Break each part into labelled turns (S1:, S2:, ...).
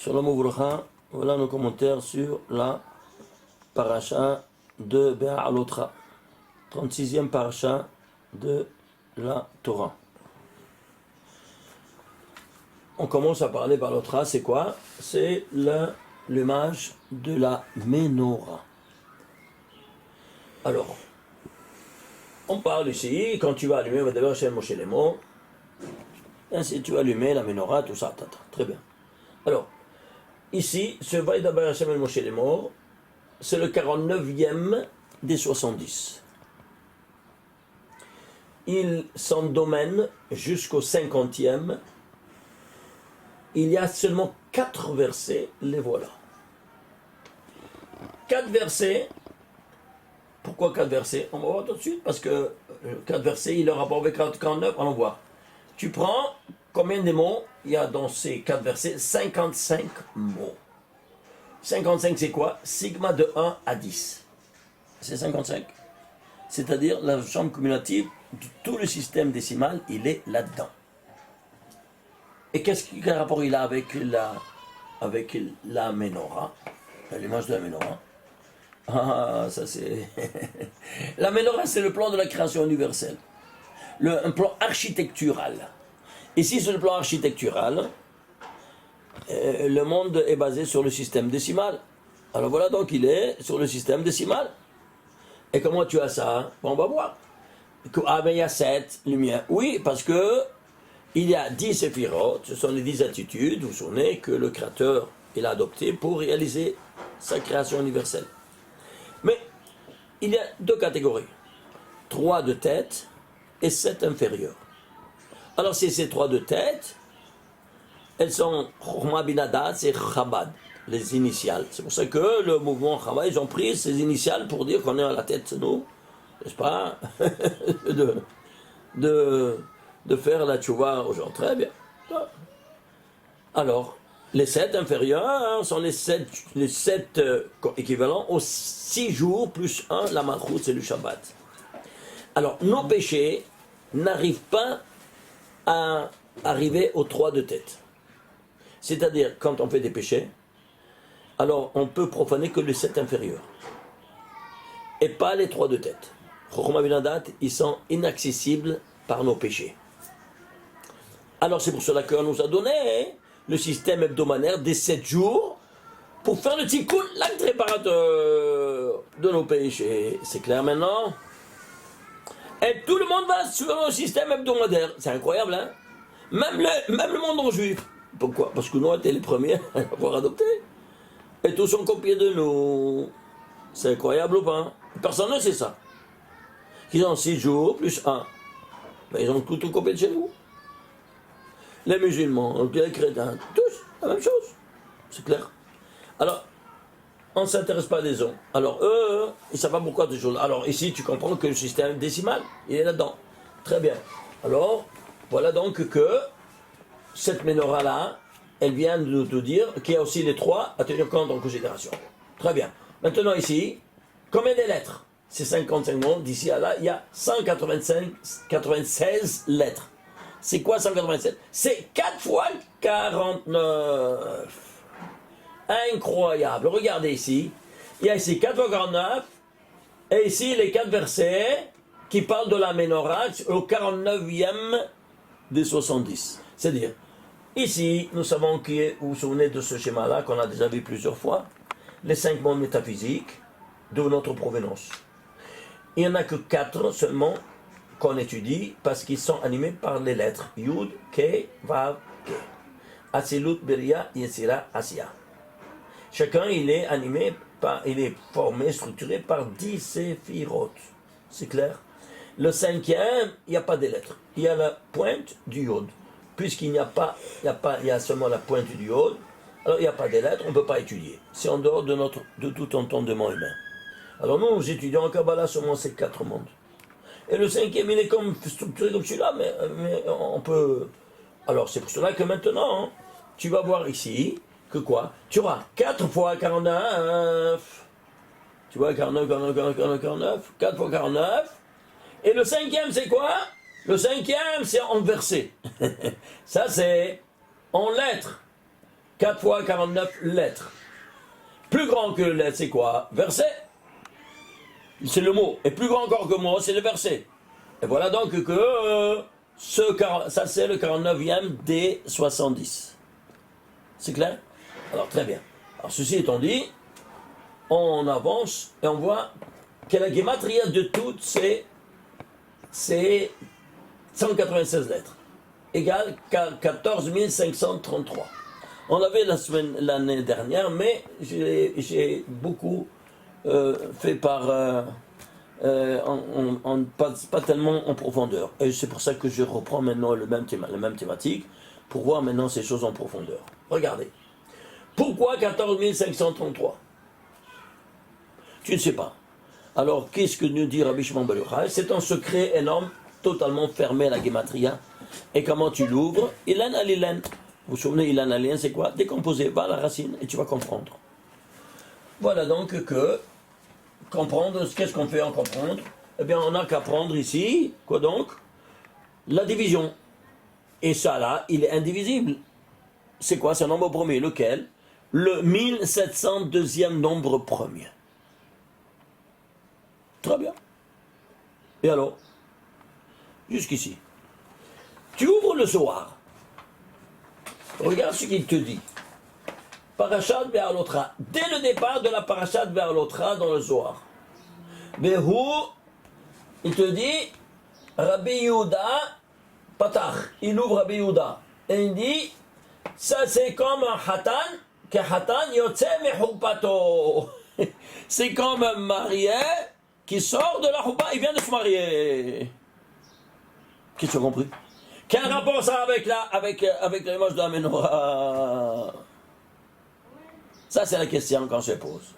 S1: Shalom Uvracha, voilà nos commentaires sur la paracha de Be'alotra, 36e paracha de la Torah. On commence à parler Be'alotra, c'est quoi? C'est l'image de la menorah. Alors, on parle ici, quand tu vas allumer, d'abord chez Moshe Lemo, ainsi tu vas allumer la menorah, tout ça, très bien. Alors, ici, ce Vaïdaber Hashem El Moshe les morts, c'est le 49e des 70. Il s'en domine jusqu'au 50e. Il y a seulement 4 versets, les voilà. 4 versets. Pourquoi 4 versets? On va voir tout de suite, parce que 4 versets, il a rapport avec 49, allons voir. Tu prends combien de mots il y a dans ces 4 versets? 55 mots. 55 c'est quoi? Sigma de 1 à 10. C'est 55. C'est-à-dire la somme cumulative de tout le système décimal, il est là-dedans. Et quel rapport il a avec la menorah? L'image de la menorah. Ah, ça c'est... La menorah, c'est le plan de la création universelle. Un plan architectural. Ici, sur le plan architectural, le monde est basé sur le système décimal. Alors voilà, donc il est sur le système décimal. Et comment tu as ça? Bon, on va voir. Ah, mais il y a 7 lumières. Oui, parce que il y a 10 séphirotes, ce sont les 10 attitudes, vous vous souvenez, que le Créateur il a adopté pour réaliser sa création universelle. Mais il y a 2 catégories. 3 de tête et 7 inférieures. Alors c'est ces 3 de tête, elles sont Chokhmah Binadat et Chabad, les initiales. C'est pour ça que le mouvement Chabad, ils ont pris ces initiales pour dire qu'on est à la tête, nous, n'est-ce pas, de faire la tchouva aux gens. Très bien. Alors, les 7 inférieurs sont les 7 équivalents aux 6 jours plus 1, la Malchut, c'est le Shabbat. Alors, nos péchés n'arrivent pas à arriver aux 3 de tête. C'est-à-dire, quand on fait des péchés, alors on peut profaner que les 7 inférieurs. Et pas les 3 de tête. Chokhmah Binadat, ils sont inaccessibles par nos péchés. Alors c'est pour cela qu'on nous a donné le système hebdomadaire des 7 jours pour faire le tikkun, l'acte réparateur de nos péchés. C'est clair maintenant? Et tout le monde va sur le système hebdomadaire. C'est incroyable, hein? Même le monde non juif. Pourquoi? Parce que nous, on était les premiers à avoir adopté. Et tous sont copiés de nous. C'est incroyable ou pas? Personne ne sait ça. Ils ont 6 jours plus 1. Mais ils ont tout copié de chez nous. Les musulmans, les chrétiens, tous, la même chose. C'est clair. Alors, on ne s'intéresse pas des hommes. Alors, eux, ils ne savent pas pourquoi ces choses. Alors, ici, tu comprends que le système décimal, il est là-dedans. Très bien. Alors, voilà donc que cette menorah-là, elle vient de nous dire qu'il y a aussi les 3 à tenir compte en considération. Très bien. Maintenant, ici, combien de lettres? C'est 55 mots. D'ici à là, il y a 196 lettres. C'est quoi 187? C'est 4 fois 49. Incroyable. Regardez ici. Il y a ici 4 fois 49. Et ici, les 4 versets qui parlent de la menorah au 49e des 70. C'est-à-dire, ici, nous savons vous vous souvenez de ce schéma-là qu'on a déjà vu plusieurs fois, les 5 mondes métaphysiques de notre provenance. Il n'y en a que 4 seulement qu'on étudie parce qu'ils sont animés par les lettres Yud, Ke, Vav, Ke. Atzilut, Beria, Yetzira, Asiya. Chacun, il est animé il est formé, structuré par 10 séphirotes. C'est clair? Le 5e, il n'y a pas de lettres. Il y a la pointe du Yod. Puisqu'il n'y a pas, il y a seulement la pointe du Yod, alors il n'y a pas de lettres, on ne peut pas étudier. C'est en dehors de tout entendement humain. Alors nous étudions en Kabbalah seulement ces 4 mondes. Et le 5e, il est comme structuré comme celui-là, mais on peut... Alors c'est pour cela que maintenant, hein, tu vas voir ici, que quoi? Tu auras 4 fois 49. Tu vois, 49, 4 fois 49. Et le 5e, c'est quoi? Le 5e, c'est en versets. Ça, c'est en lettres. 4 fois 49 lettres. Plus grand que le lettre, c'est quoi? Verset. C'est le mot. Et plus grand encore que mot, c'est le verset. Et voilà donc que ça c'est le 49e des 70. C'est clair? Alors très bien. Alors ceci étant dit, on avance et on voit que la gematria de toutes c'est 196 lettres, égale 14 533. On l'avait l'année dernière, mais j'ai beaucoup fait par... pas tellement en profondeur. Et c'est pour ça que je reprends maintenant la même thématique, pour voir maintenant ces choses en profondeur. Regardez. Pourquoi 14 533? Tu ne sais pas. Alors, qu'est-ce que nous dit Rabbi Shimon Bar Yochai? C'est un secret énorme, totalement fermé à la gematria. Et comment tu l'ouvres? Ilan alilan. Vous vous souvenez, Ilan alilan, c'est quoi? Décomposer, va à la racine et tu vas comprendre. Voilà donc que comprendre, qu'est-ce qu'on fait en comprendre? Eh bien, on n'a qu'à prendre ici, quoi donc? La division. Et ça là, il est indivisible. C'est quoi? C'est un nombre premier. Lequel? Le 1702e nombre premier. Très bien. Et alors? Jusqu'ici. Tu ouvres le Zohar. Regarde ce qu'il te dit. Parashat Be'alotra. Dès le départ de la Parashat Be'alotra dans le Zohar. Behu, il te dit, Rabbi Yehuda, Patach. Il ouvre Rabbi Yehuda. Et il dit, ça c'est comme un Hatan, que Hatan yotze mehupato. C'est comme un marié qui sort de la choupa, il vient de se marier. Qu'est-ce que tu as compris? Quel rapport ça avec l'image de la menorah? Ça, c'est la question qu'on se pose.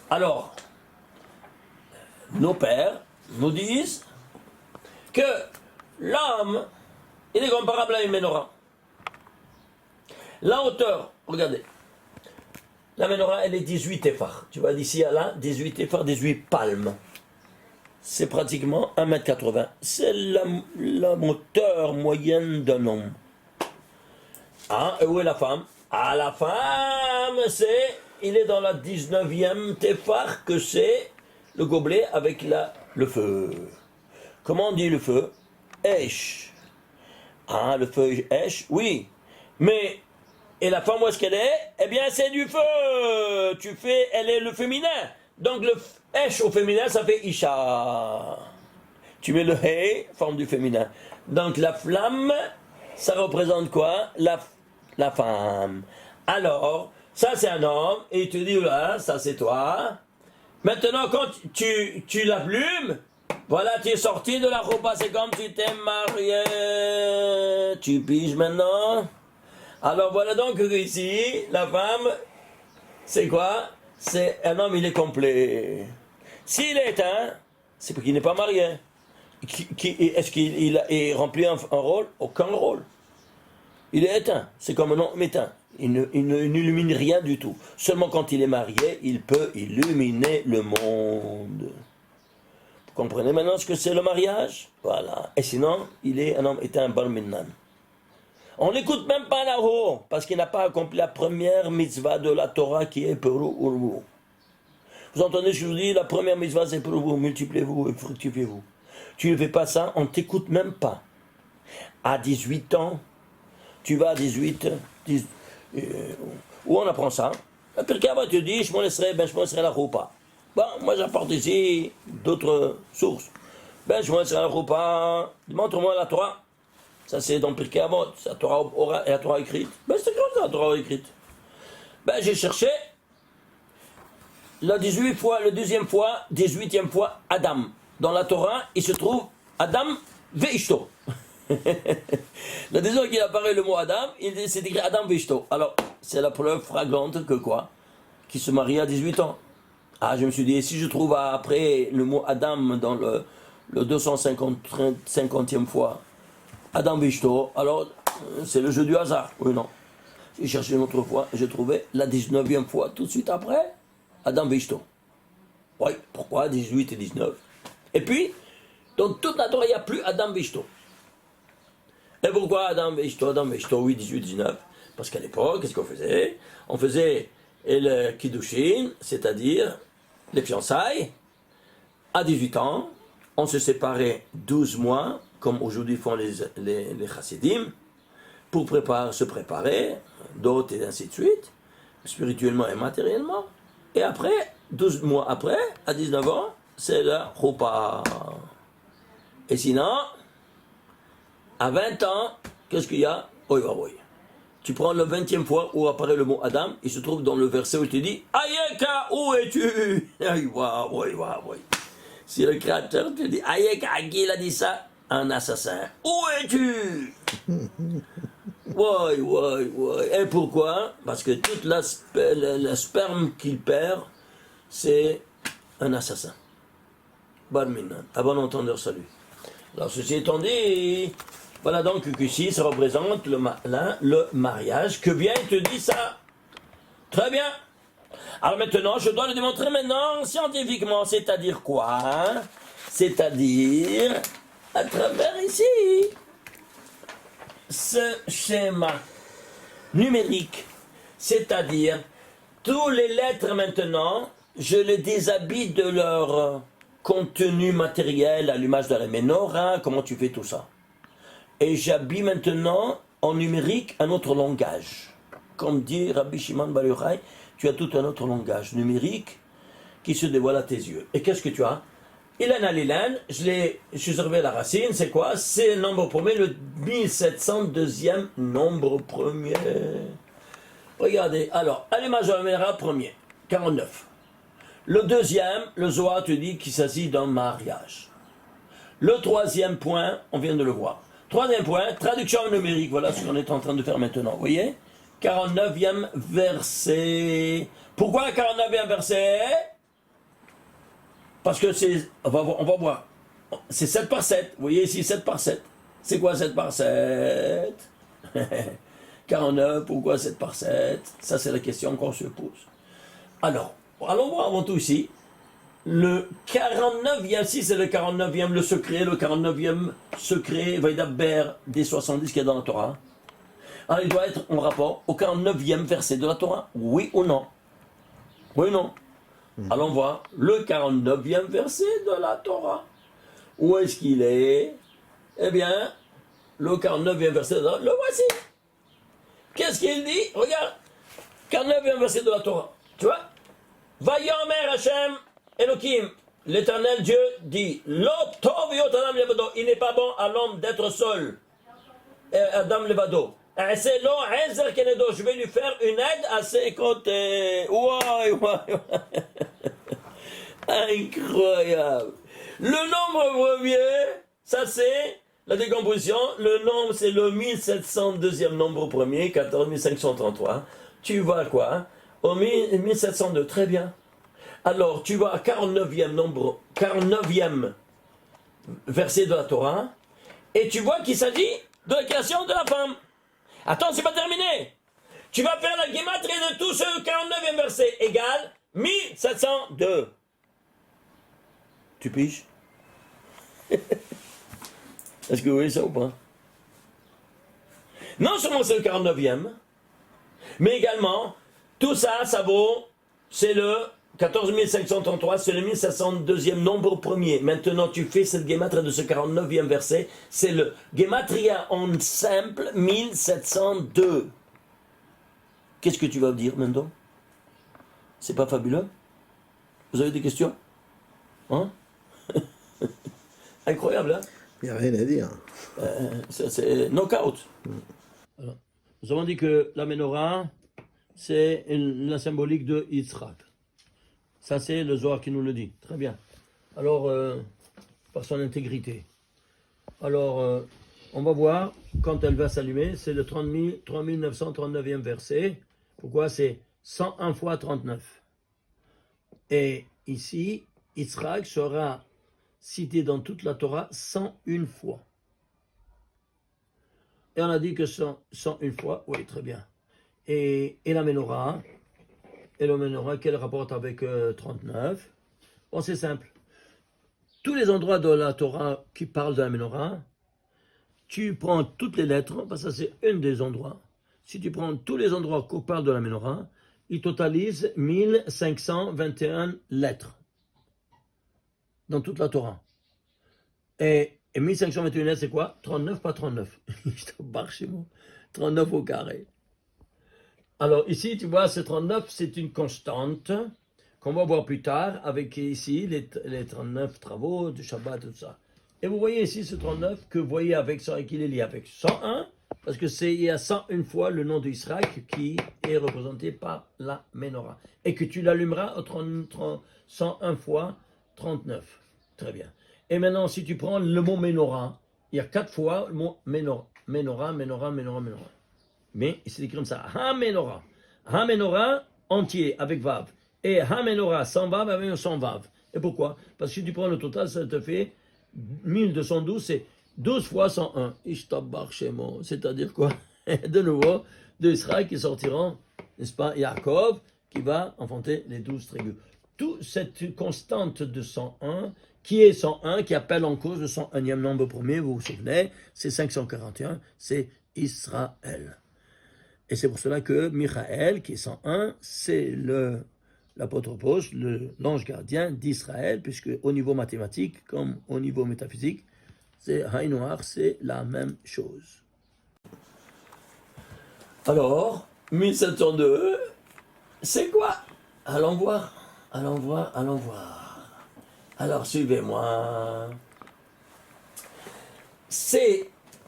S1: Alors, nos pères nous disent que l'homme, il est comparable à une menorah. La hauteur, regardez. La menorah, elle est 18 téphars. Tu vois, d'ici à là, 18 téphars, 18 palmes. C'est pratiquement 1,80 m. C'est la hauteur moyenne d'un homme. Ah, et où est la femme? Ah, la femme, il est dans la 19e téphar, que c'est le gobelet avec le feu. Comment on dit le feu? Esh. Ah, le feu Esh, oui. Mais, et la femme, où est-ce qu'elle est? Eh bien, c'est du feu. Elle est le féminin. Donc, le Esh au féminin, ça fait Isha. Tu mets le He, forme du féminin. Donc, la flamme, ça représente quoi? La femme. Alors, ça c'est un homme, et il te dit, là, ça c'est toi. Maintenant, quand tu l'allumes, voilà, tu es sorti de la roupa, c'est comme tu t'es marié. Tu piges maintenant? Alors voilà donc ici, la femme, c'est quoi? C'est un homme, il est complet. S'il est éteint, c'est parce qu'il n'est pas marié. Est-ce qu'il remplit un rôle? Aucun rôle. Il est éteint, c'est comme un homme éteint. Il n'illumine rien du tout. Seulement quand il est marié, il peut illuminer le monde. Vous comprenez maintenant ce que c'est le mariage? Voilà. Et sinon, un homme éteint, bar minan. On n'écoute même pas là-haut, parce qu'il n'a pas accompli la première mitzvah de la Torah qui est Peru Urvu. Vous entendez ce que je vous dis? La première mitzvah c'est pour vous, multipliez-vous et fructifiez-vous. Tu ne fais pas ça, on ne t'écoute même pas. À 18 ans, tu vas à 18, où on apprend ça? Quelqu'un va te dire, je m'en laisserai la roupa. Bon, moi j'apporte ici d'autres sources. Je m'en laisserai la roupa, montre-moi la Torah. Ça c'est dans Pirkei Avot, c'est la Torah orale et la Torah écrite. C'est comme ça la Torah écrite. J'ai cherché la 18e fois, Adam. Dans la Torah, il se trouve Adam ve'ishto. La deuxième fois qu'il apparaît le mot Adam, c'est écrit Adam ve'ishto. Alors, c'est la preuve flagrante que quoi? Qu'il se marie à 18 ans. Ah, je me suis dit, si je trouve après le mot Adam dans le 250e fois, Adam ve'ishto, alors c'est le jeu du hasard. Oui, non. J'ai cherché une autre fois, j'ai trouvé la 19e fois, tout de suite après, Adam ve'ishto. Oui, pourquoi 18 et 19? Et puis, dans toute la Torah, il n'y a plus Adam ve'ishto. Et pourquoi Adam ve'ishto, oui, 18, 19? Parce qu'à l'époque, qu'est-ce qu'on faisait? On faisait le kiddushin, c'est-à-dire les fiançailles, à 18 ans. On se séparait 12 mois, comme aujourd'hui font les chassidim, pour se préparer, d'autres et ainsi de suite, spirituellement et matériellement. Et après, 12 mois après, à 19 ans, c'est la choupa. Et sinon, à 20 ans, qu'est-ce qu'il y a? Oi, oi, oi. Tu prends le 20e fois où apparaît le mot Adam, il se trouve dans le verset où il te dit Ayeka, où es-tu? Aïe, waouh, waouh, waouh. Si le Créateur te dit Ayeka, qui il a dit ça? Un assassin. Où es-tu? Ouais, ouais, ouais. Et pourquoi? Parce que toute le sperme qu'il perd, c'est un assassin. Bar minan. À bon entendeur, salut. Alors, ceci étant dit, voilà donc qu'ici, ça représente le mariage. Que bien il te dit ça? Très bien. Alors maintenant, je dois le démontrer maintenant scientifiquement. C'est-à-dire quoi? C'est-à-dire, à travers ici, ce schéma numérique. C'est-à-dire, tous les lettres maintenant, je les déshabille de leur contenu matériel, allumage de la menorah, comment tu fais tout ça. Et j'habille maintenant en numérique un autre langage. Comme dit Rabbi Shimon Bar Yochai, tu as tout un autre langage numérique qui se dévoile à tes yeux. Et qu'est-ce que tu as? Ilan al-Ilan, je suis arrivé à la racine, c'est quoi? C'est le nombre premier, le 1702e nombre premier. Regardez, alors, allumage de la menorah premier, 49. Le deuxième, le Zohar te dit qu'il s'agit d'un mariage. Le troisième point, on vient de le voir. Troisième point, traduction numérique, voilà ce qu'on est en train de faire maintenant, vous voyez? 49e verset. Pourquoi 49e verset? Parce que c'est, on va voir, c'est 7 par 7, vous voyez ici 7 par 7. C'est quoi 7 par 7? 49, pourquoi 7 par 7? Ça c'est la question qu'on se pose. Alors, allons voir avant tout ici. Le 49e, si c'est le 49e, le 49e secret, Vaidaber des 70 qu'il y a dans la Torah. Alors il doit être en rapport au 49e verset de la Torah, oui ou non? Oui ou non? Allons voir le 49e verset de la Torah. Où est-ce qu'il est? Eh bien, le 49e verset de la Torah, le voici. Qu'est-ce qu'il dit? Regarde, 49e verset de la Torah. Tu vois? Vayomer Hashem Elohim, l'Éternel Dieu dit, Lo tov yot adam levado, il n'est pas bon à l'homme d'être seul. Adam levado. C'est lo ezer kenedo, je vais lui faire une aide à ses côtés. Ouai, ouai, incroyable. Le nombre premier, ça c'est la décomposition. Le nombre, c'est le 1702e nombre premier, 14533. Tu vois quoi? Au 1702, très bien. Alors, tu vois 49e verset de la Torah, et tu vois qu'il s'agit de la création de la femme. Attends, c'est pas terminé. Tu vas faire la guématrie de tout ce 49e verset, égale 1702. Tu piges? Est-ce que vous voyez ça ou pas? Non seulement c'est le 49e, mais également, tout ça, ça vaut, c'est le 14 533, c'est le 1702e nombre premier. Maintenant, tu fais cette guématria de ce 49e verset, c'est le guématria en simple 1702. Qu'est-ce que tu vas dire maintenant? C'est pas fabuleux? Vous avez des questions? Hein? Incroyable, hein?
S2: Il n'y a rien à dire.
S1: C'est knockout. Alors, nous avons dit que la menorah, c'est la symbolique de Yitzhak. Ça, c'est le Zohar qui nous le dit. Très bien. Alors, par son intégrité. Alors, on va voir, quand elle va s'allumer, c'est le 3939e verset. Pourquoi? C'est 101 fois 39. Et ici, Yitzhak sera cité dans toute la Torah 101 fois. Et on a dit que 101 fois, oui, très bien. Et la menorah, quel rapport avec 39? Bon, c'est simple. Tous les endroits de la Torah qui parlent de la menorah, tu prends toutes les lettres, parce que c'est un des endroits. si tu prends tous les endroits qu'on parle de la menorah, ils totalisent 1521 lettres dans toute la Torah. Et 1521 lettres, c'est quoi? 39 pas 39. Je te barre chez moi. 39 au carré. Alors ici, tu vois, ce 39, c'est une constante qu'on va voir plus tard avec ici les 39 travaux du Shabbat, tout ça. Et vous voyez ici ce 39 que vous voyez avec ça et qu'il est lié avec 101, parce que il y a 101 fois le nom d'Israël qui est représenté par la menorah. Et que tu l'allumeras au 101 fois 39. Très bien. Et maintenant, si tu prends le mot menorah, il y a 4 fois le mot menorah. Menorah. Mais c'est écrit comme ça. Ha-menorah. Ha-menorah entier avec vav. Et ha-menorah sans vav avec sans vav. Et pourquoi? Parce que si tu prends le total, ça te fait 1212, c'est 12 fois 101. Ishtabar Shemo. C'est-à-dire quoi? De nouveau, d'Israël qui sortiront, n'est-ce pas, Yaakov, qui va enfanter les 12 tribus. Toute cette constante de 101, qui est 101, qui appelle en cause le 101e nombre premier, vous vous souvenez, c'est 541, c'est Israël. Et c'est pour cela que Michael, qui est 101, c'est l'apôtre Paul, l'ange gardien d'Israël, puisque au niveau mathématique, comme au niveau métaphysique, c'est Haïnoar, c'est la même chose. Alors, 1702, c'est quoi? Allons voir. Alors, suivez-moi.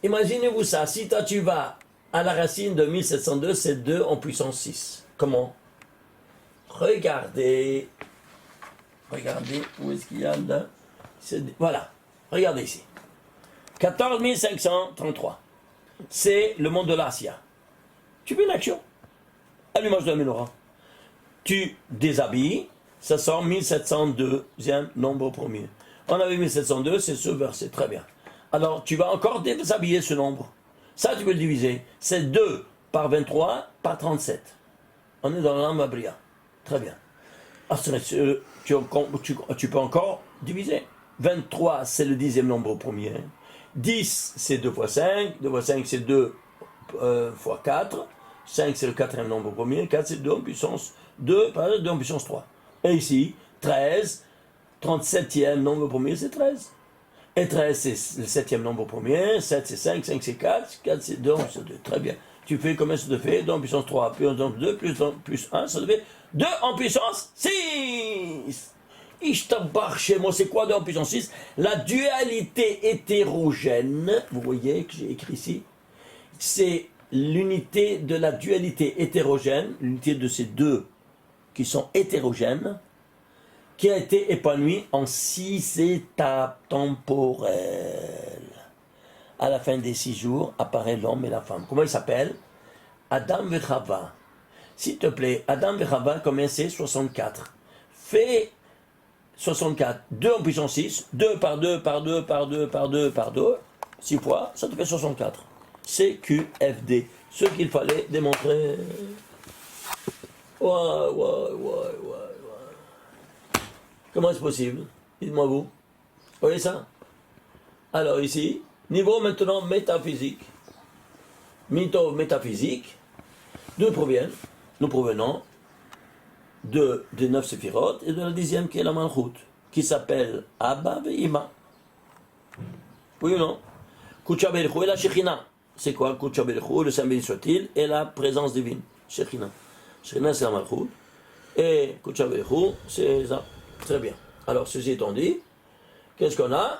S1: Imaginez-vous ça, si toi tu vas à la racine de 1702, c'est 2 en puissance 6. Comment? Regardez, où est-ce qu'il y a là? Voilà, regardez ici. 14 533. C'est le monde de l'Asia. Tu fais une action. Allumage de la menorah. Tu déshabilles, ça sort 1702e nombre premier. On avait 1702, c'est ce verset, très bien. Alors, tu vas encore déshabiller ce nombre. Ça, tu peux le diviser. C'est 2 par 23 par 37. On est dans l'Amabria. Très bien. Ah, tu peux encore diviser. 23, c'est le 10e nombre premier. 10, c'est 2 fois 5. 2 fois 5, c'est 2 fois 4. 5, c'est le 4e nombre premier. 4, c'est 2 en puissance 2, par 2 en puissance 3. Et ici, 13, 37e nombre premier, c'est 13. Et 13, c'est le 7e nombre premier. 7, c'est 5. 5, c'est 4. 4, c'est 2 en puissance 2. Très bien. Tu fais combien ça te fait? 2 en puissance 3, plus 2, plus 1, ça te fait 2 en puissance 6. Ishtabar chez moi, c'est quoi 2 en puissance 6? La dualité hétérogène, vous voyez que j'ai écrit ici, c'est l'unité de la dualité hétérogène, l'unité de ces deux qui sont hétérogènes, qui a été épanouie en 6 étapes temporelles. À la fin des 6 jours, apparaît l'homme et la femme. Comment il s'appelle? Adam et Chava. S'il te plaît, Adam et Chava, combien c'est? 64. Fais 64, 2 en puissance 6, 2 par 2 par 2 par 2 par 2 par 2, 6 fois, ça te fait 64. CQFD. Ce qu'il fallait démontrer. Ouais. Comment est-ce possible? Dites-moi vous. Vous voyez ça? Alors ici, niveau maintenant métaphysique. Mytho métaphysique. D'où nous provenons des 9 séphirotes et de la 10e qui est la Malchut, qui s'appelle Abba et Ima. Oui ou non? Kucha Berichou et la Shekhinah. C'est quoi Kucha Berichou, le Saint béni soit-il, et la présence divine. Shekhinah. Shekhinah, c'est la Malchut. Et Kucha Berichou, c'est ça. Très bien. Alors, ceci étant dit, qu'est-ce qu'on a?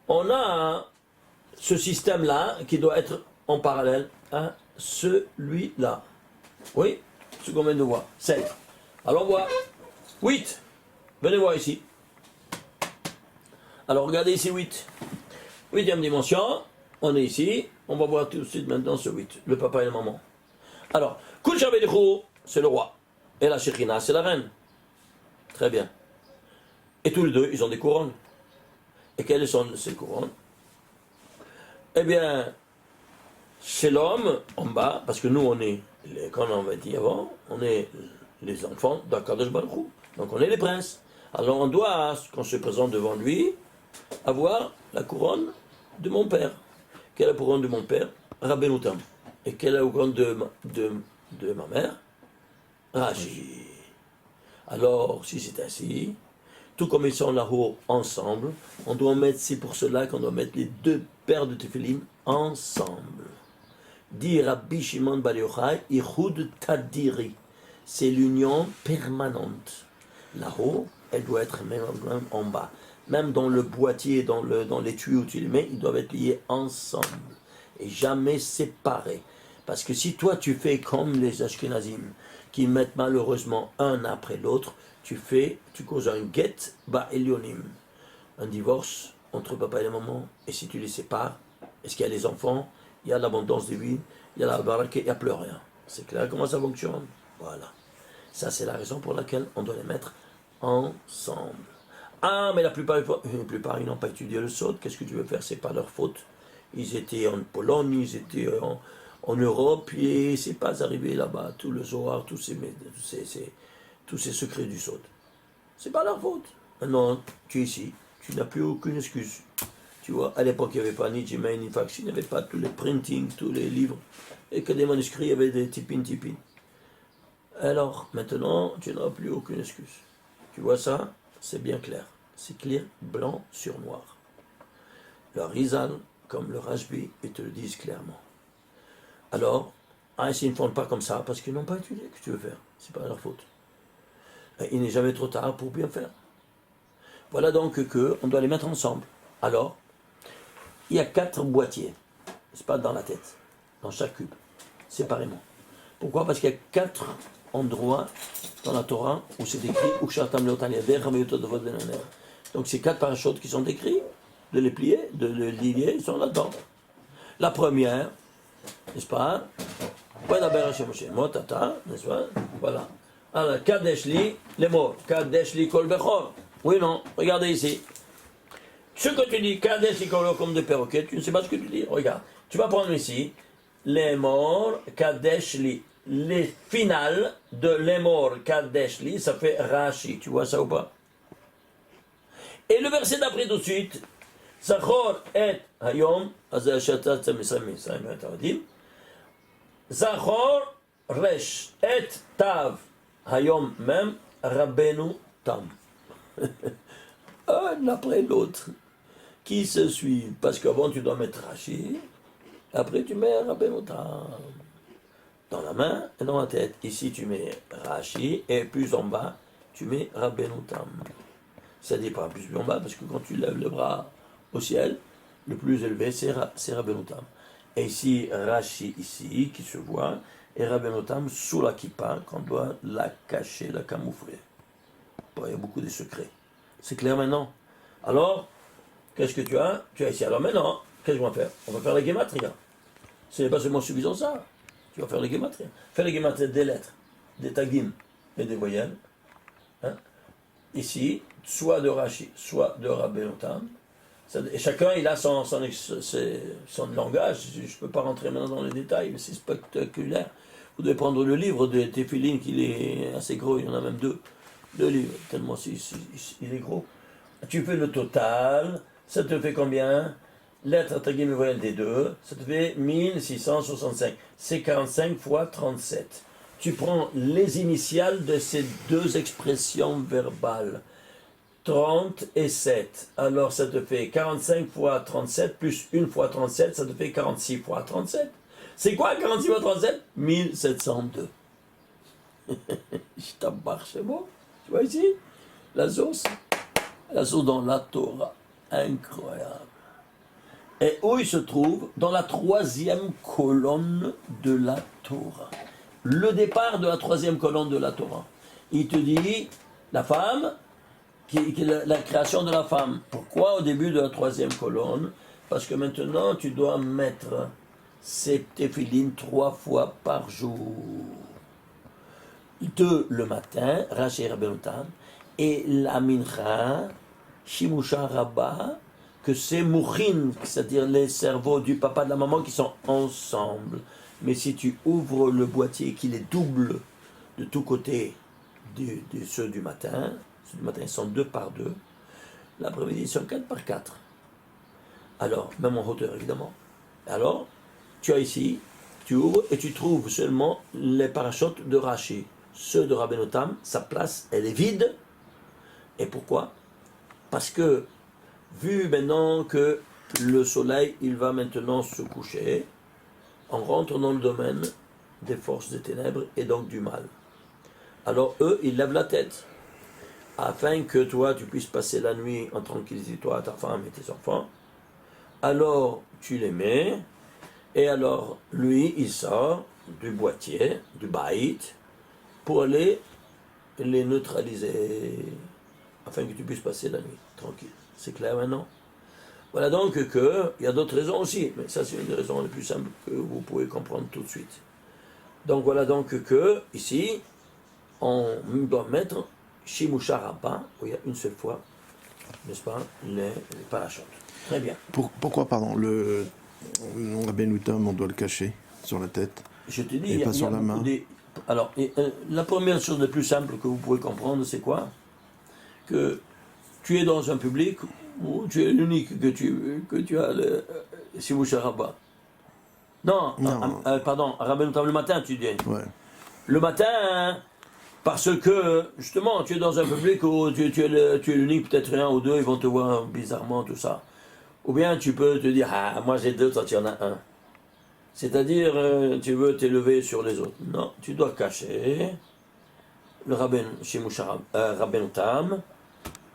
S1: On a ce système-là qui doit être en parallèle à celui-là. Oui? Ce qu'on vient de voir. 7. Alors, on voit 8. Venez voir ici. Alors, regardez ici 8. 8e dimension. On est ici. On va voir tout de suite maintenant ce 8. Le papa et la maman. Alors, Kul Shabelichou, c'est le roi. Et la Shekhina, c'est la reine. Très bien. Et tous les deux, ils ont des couronnes. Et quelles sont ces couronnes? Eh bien, c'est l'homme en bas, parce que nous, on est, comme on m'a dit avant, on est les enfants d'Akadosh Baruch Hu. Donc on est les princes. Alors on doit, quand on se présente devant lui, avoir la couronne de mon père. Quelle est la couronne de mon père? Rabbeinu Tam. Et quel est le compte de ma mère? Rachi. Alors, si c'est ainsi, tout comme ils sont là-haut ensemble, on doit mettre, c'est pour cela qu'on doit mettre les deux paires de tefillin ensemble. Dit Rabbi Shimon Bar Yochai, Ichud Tadiri. C'est l'union permanente. Là-haut, elle doit être même en bas. Même dans le boîtier, dans les tuyaux où tu les mets, ils doivent être liés ensemble. Et jamais séparés. Parce que si toi tu fais comme les Ashkenazim, qui mettent malheureusement un après l'autre, tu causes un get ba'elionim, un divorce entre papa et maman, et si tu les sépares, est-ce qu'il y a les enfants, il y a l'abondance de vie, il y a la baraka, il n'y a plus rien. C'est clair comment ça fonctionne? Voilà. Ça c'est la raison pour laquelle on doit les mettre ensemble. Ah, mais la plupart ils n'ont pas étudié le Sod, qu'est-ce que tu veux faire? C'est pas leur faute. Ils étaient en Pologne, ils étaient en Europe, et c'est pas arrivé là-bas, tout le Zohar, tous ces secrets du Sod. C'est pas leur faute. Maintenant, tu es ici, tu n'as plus aucune excuse. Tu vois, à l'époque, il n'y avait pas ni Gmail, ni fax, il n'y avait pas tous les printings, tous les livres, et que des manuscrits, il y avait des tipines. Alors, maintenant, tu n'as plus aucune excuse. Tu vois ça? C'est bien clair. C'est clair, blanc sur noir. Le Rizal, comme le Rajbi, ils te le disent clairement. Alors, s'ils ne font pas comme ça, parce qu'ils n'ont pas étudié, que tu veux faire? C'est pas leur faute. Et il n'est jamais trop tard pour bien faire. Voilà donc qu'on doit les mettre ensemble. Alors, il y a 4 boîtiers, c'est pas dans la tête, dans chaque cube, séparément. Pourquoi? Parce qu'il y a 4 endroits dans la Torah où c'est écrit donc ces 4 parachutes qui sont décrits, de les plier, de les lier, ils sont là-dedans. La première, n'est-ce pas? N'est-ce pas? Voilà. Alors, Kadesh li, les mots. Kadesh li kol bechor. Oui, non, regardez ici. Ce que tu dis, Kadesh li kol comme des perroquets, tu ne sais pas ce que tu dis. Regarde. Tu vas prendre ici, les morts, Kadesh li. Les finales de les morts, Kadesh li, ça fait Rashi. Tu vois ça ou pas? Et le verset d'après tout de suite, Zachor et Hayom, Zachor resh et tav Hayom même Rabbeinu Tam. Un après l'autre, qui se suivent. Parce qu'avant tu dois mettre Rashi, après tu mets Rabbeinu Tam. Dans la main et dans la tête. Ici tu mets Rashi, et plus en bas, tu mets Rabbeinu Tam. C'est-à-dire pas plus en bas, parce que quand tu lèves le bras au ciel, le plus élevé c'est Rabbeinu Tam. Et ici, Rashi ici, qui se voit, et Rabbeinu Tam sous la kippa, qu'on doit la cacher, la camoufler. Bon, il y a beaucoup de secrets. C'est clair maintenant? Alors, qu'est-ce que tu as? Tu as ici. Alors maintenant, qu'est-ce qu'on va faire? On va faire les gematria. Ce n'est pas seulement suffisant ça. Tu vas faire les gematria. Faire les gematria des lettres, des tagim et des voyelles. Hein? Ici, soit de Rashi, soit de Rabbeinu Tam. Et chacun, il a son langage. Je ne peux pas rentrer maintenant dans les détails, mais c'est spectaculaire. Vous devez prendre le livre de Tefillin, qui est assez gros, il y en a même deux livres, tellement il est gros. Tu fais le total, ça te fait combien? Lettre, tagim et voyelle des deux, ça te fait 1665. C'est 45 fois 37. Tu prends les initiales de ces deux expressions verbales. 30 et 7. Alors ça te fait 45 fois 37 plus 1 fois 37, ça te fait 46 fois 37. C'est quoi 46 fois 37? 1702. Je t'embarque, c'est bon? Tu vois ici? La source dans la Torah. Incroyable. Et où il se trouve? Dans la 3e colonne de la Torah. Le départ de la 3e colonne de la Torah. Il te dit, la femme, la création de la femme. Pourquoi au début de la 3e colonne? Parce que maintenant tu dois mettre ces téphilines 3 fois par jour. Le matin, Rashi Rabbeinu Tam, et la mincha, Shimusha Rabba, que c'est mouchin, c'est-à-dire les cerveaux du papa et de la maman qui sont ensemble. Mais si tu ouvres le boîtier, qu'il est double de tous côtés de ceux du matin, ils sont 2 par 2. L'après-midi, ils sont 4 par 4. Alors, même en hauteur, évidemment. Alors, tu as ici tu ouvres et tu trouves seulement les parachutes de Rashi. Ceux de Rabbeinu Tam, sa place, elle est vide. Et pourquoi? Parce que, vu maintenant que le soleil, il va maintenant se coucher, on rentre dans le domaine des forces des ténèbres et donc du mal. Alors eux, ils lèvent la tête, afin que toi, tu puisses passer la nuit en tranquillité, toi, ta femme et tes enfants. Alors, tu les mets, et alors, lui, il sort du boîtier, du baït, pour aller les neutraliser, afin que tu puisses passer la nuit tranquille. C'est clair maintenant? Voilà donc qu'il y a d'autres raisons aussi, mais ça c'est une des raisons les plus simples que vous pouvez comprendre tout de suite. Donc voilà donc que, ici, on doit mettre Shimusha Rabba, où il y a une seule fois, n'est-ce pas, les parachutes. Très bien.
S2: Pourquoi, pardon, le Rabbeinu Tam, on doit le cacher sur la tête
S1: Je te dis,
S2: et pas sur la main.
S1: Alors, la première chose la plus simple que vous pouvez comprendre, c'est quoi? Que tu es dans un public où tu es l'unique que tu as le Shimusha Rabba. Non. Pardon, Rabbeinu Tam le matin, tu dis.
S2: Ouais.
S1: Le matin, hein, parce que, justement, tu es dans un public où tu es l'unique, peut-être un ou deux, ils vont te voir bizarrement, tout ça. Ou bien tu peux te dire, ah, moi j'ai deux, toi tu en as un. C'est-à-dire, tu veux t'élever sur les autres. Non, tu dois cacher le Rabbeinu Tam,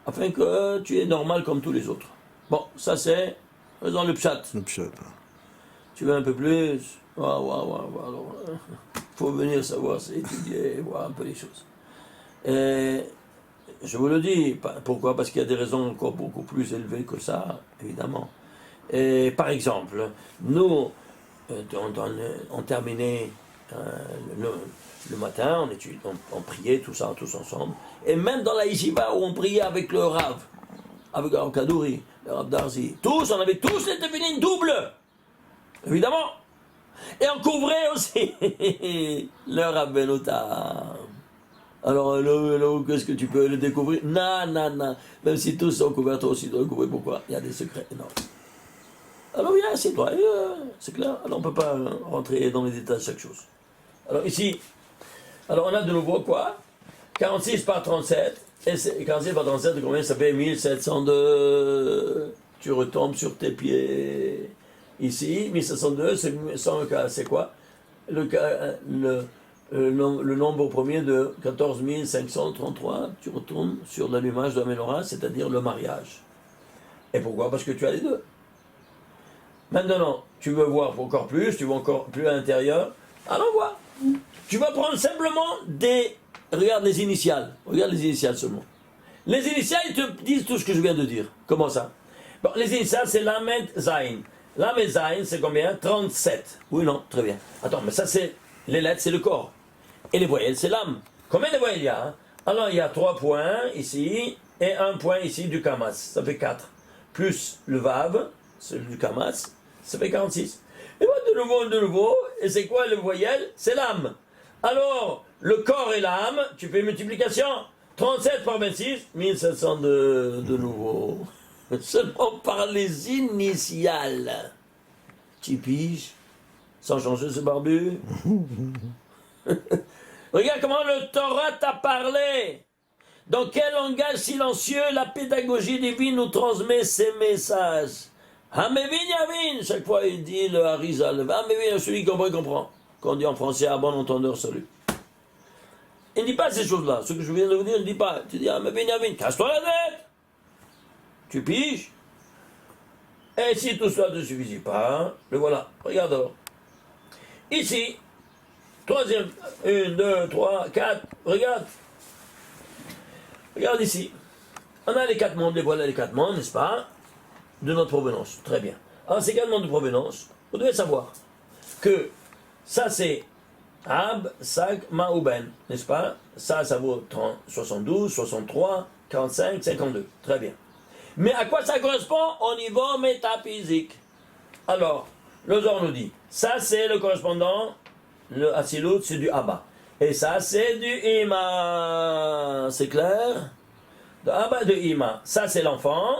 S1: afin que tu es normal comme tous les autres. Bon, ça c'est, faisons le pshat.
S2: Le pshat.
S1: Tu veux un peu plus? Alors, faut venir savoir, étudier, voir un peu les choses. Et je vous le dis, pourquoi? Parce qu'il y a des raisons encore beaucoup plus élevées que ça, évidemment. Et par exemple, nous, on terminait le matin, on priait tout ça, tous ensemble. Et même dans la yeshiva où on priait avec le Rav, avec le Rav Kadouri, le Rav Darzi, on avait tous les tefilines doubles, évidemment. Et on couvrait aussi le Rabbeinu Tam. Alors, qu'est-ce que tu peux le découvrir? Non. Même si tous sont couverts, toi aussi dois le couvrir. Pourquoi? Il y a des secrets énormes. Alors, viens, c'est toi. C'est clair. Alors, on ne peut pas rentrer dans les détails de chaque chose. Alors, ici, on a de nouveau quoi? 46 par 37. Et 46 par 37, combien ça fait? 1702. Tu retombes sur tes pieds. Ici, 1702, c'est quoi? Le nombre premier de 14 533, tu retournes sur l'allumage de la menorah, c'est-à-dire le mariage. Et pourquoi? Parce que tu as les deux. Maintenant, tu veux voir encore plus, tu veux encore plus à l'intérieur, alors vois. Tu vas prendre simplement regarde les initiales seulement. Les initiales, ils te disent tout ce que je viens de dire. Comment ça? Bon, les initiales, c'est Lamed Zain. Lamed Zain, c'est combien? 37. Oui, non, très bien. Attends, mais ça, c'est les lettres, c'est le corps. Et les voyelles, c'est l'âme. Combien de voyelles il y a? Alors, il y a 3 points ici, et 1 point ici du Kamas. Ça fait 4. Plus le Vav, celui du Kamas, ça fait 46. Et voilà, de nouveau, et c'est quoi le voyelle? C'est l'âme. Alors, le corps et l'âme, tu fais multiplication. 37 par 26, 1700 de nouveau. Seulement par les initiales. Tu piges, sans changer ce barbu. Regarde comment le Torah t'a parlé. Dans quel langage silencieux la pédagogie divine nous transmet ses messages. Hamevin Yavin, chaque fois il dit le Harizal. Hamevin, celui qui comprend. Qu'on dit en français à bon entendeur, salut. Il ne dit pas ces choses-là. Ce que je viens de vous dire, il ne dit pas. Tu dis Hamevin Yavin, casse-toi la tête. Tu piges. Et si tout cela ne suffit pas, le voilà. Regarde alors. Ici, troisième, 1, 2, 3, 4, regarde. Regarde ici. On a les 4 mondes, les voilà les 4 mondes, n'est-ce pas? De notre provenance. Très bien. Alors, ces 4 mondes de provenance, vous devez savoir que ça c'est Ab, Sag, Maouben, n'est-ce pas? Ça vaut 30, 72, 63, 45, 52. Très bien. Mais à quoi ça correspond au niveau métaphysique? Alors, le Zohar nous dit, ça c'est le correspondant, le Asilut c'est du Abba. Et ça c'est du Ima. C'est clair? De Abba et de Ima. Ça c'est l'enfant,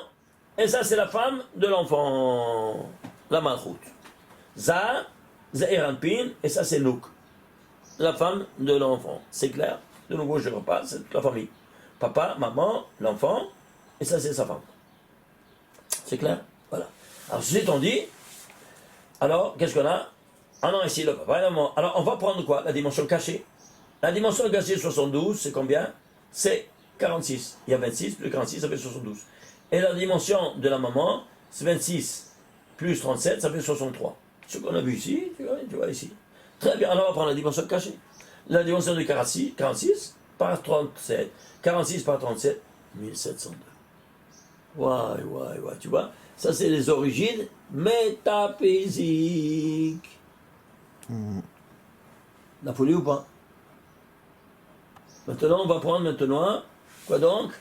S1: et ça c'est la femme de l'enfant. La Malchut. Ça, Zair Anpin, et ça c'est Nouk, la femme de l'enfant. C'est clair? De nouveau, je repasse, c'est toute la famille. Papa, maman, l'enfant, et ça c'est sa femme. C'est clair? Voilà. Alors, ceci étant dit, alors, qu'est-ce qu'on a? Ah non, ici, le papa et la maman. Alors, on va prendre quoi? La dimension cachée. La dimension cachée 72, c'est combien? C'est 46. Il y a 26 plus 46, ça fait 72. Et la dimension de la maman, c'est 26 plus 37, ça fait 63. Ce qu'on a vu ici, tu vois ici. Très bien, alors on va prendre la dimension cachée. La dimension de 46 par 37. 46 par 37, 1702. Ouais, tu vois. Ça, c'est les origines métaphysiques. La folie ou pas? Maintenant, on va prendre quoi donc?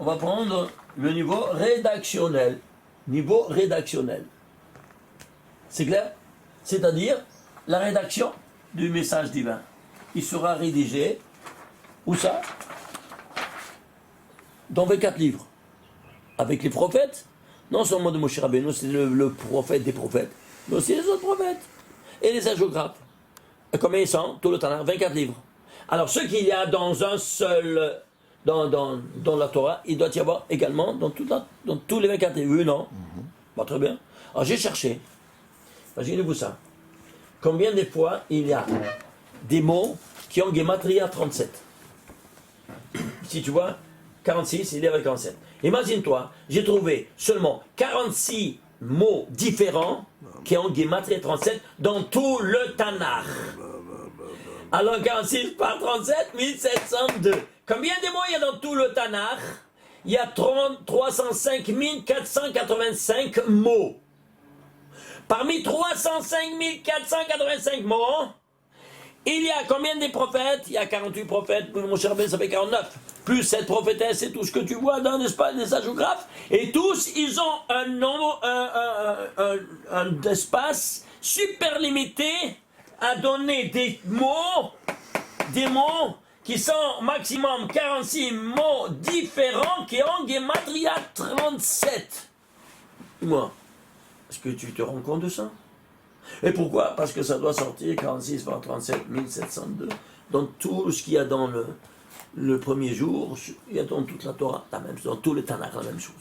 S1: On va prendre le niveau rédactionnel. Niveau rédactionnel. C'est clair? C'est-à-dire la rédaction du message divin. Il sera rédigé, où ça? Dans 24 livres. Avec les prophètes. Non seulement de Moshe Rabbeinu, c'est le prophète des prophètes, mais aussi les autres prophètes. Et les hagiographes. Et combien ils sont? Tout le Tanakh, 24 livres. Alors, ce qu'il y a dans un seul, dans la Torah, il doit y avoir également dans tous les 24 livres. Oui, non? Bon, très bien. Alors, j'ai cherché. Imaginez-vous ça. Combien de fois il y a des mots qui ont Gematria 37? Si tu vois, 46, il y avait 47. Imagine-toi, j'ai trouvé seulement 46 mots différents qui ont Gematria 37 dans tout le Tanakh. Alors 46 par 37, 1702. Combien de mots il y a dans tout le Tanakh? Il y a 305 485 mots. Parmi 305 485 mots, il y a combien de prophètes? Il y a 48 prophètes, mon cher Ben, ça fait 49. Plus 7 prophétesses, c'est tout ce que tu vois dans, n'est-ce pas, les hagiographes. Et tous, ils ont un nombre, un espace super limité à donner des mots qui sont maximum 46 mots différents qui ont Gematria 37. Dis-moi, est-ce que tu te rends compte de ça? Et pourquoi? Parce que ça doit sortir 46 par 37, 1702. Dans tout ce qu'il y a dans le premier jour, il y a dans toute la Torah, la même chose, dans tout le Tanakh, la même chose.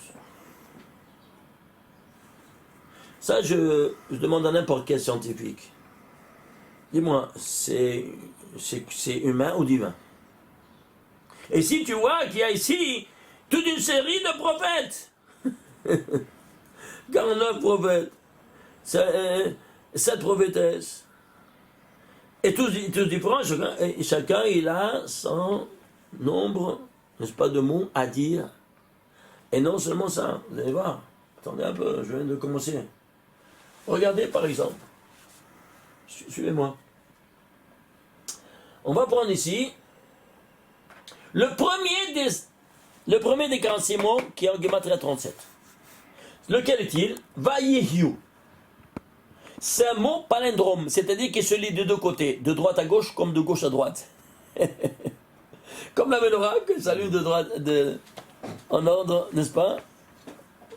S1: Ça, je demande à n'importe quel scientifique. Dis-moi, c'est humain ou divin? Et si tu vois qu'il y a ici toute une série de prophètes, 49 prophètes, 7 prophétesses, et tous différents, chacun il a son nombre, n'est-ce pas, de mots à dire. Et non seulement ça, vous allez voir, attendez un peu, je viens de commencer. Regardez par exemple, suivez-moi. On va prendre ici le premier des 46 mots qui est en Gematria 37. Lequel est-il? Vayehu. C'est un mot palindrome, c'est-à-dire qu'il se lit de deux côtés, de droite à gauche comme de gauche à droite. Comme la menorah que s'allume de droite, en ordre, n'est-ce pas?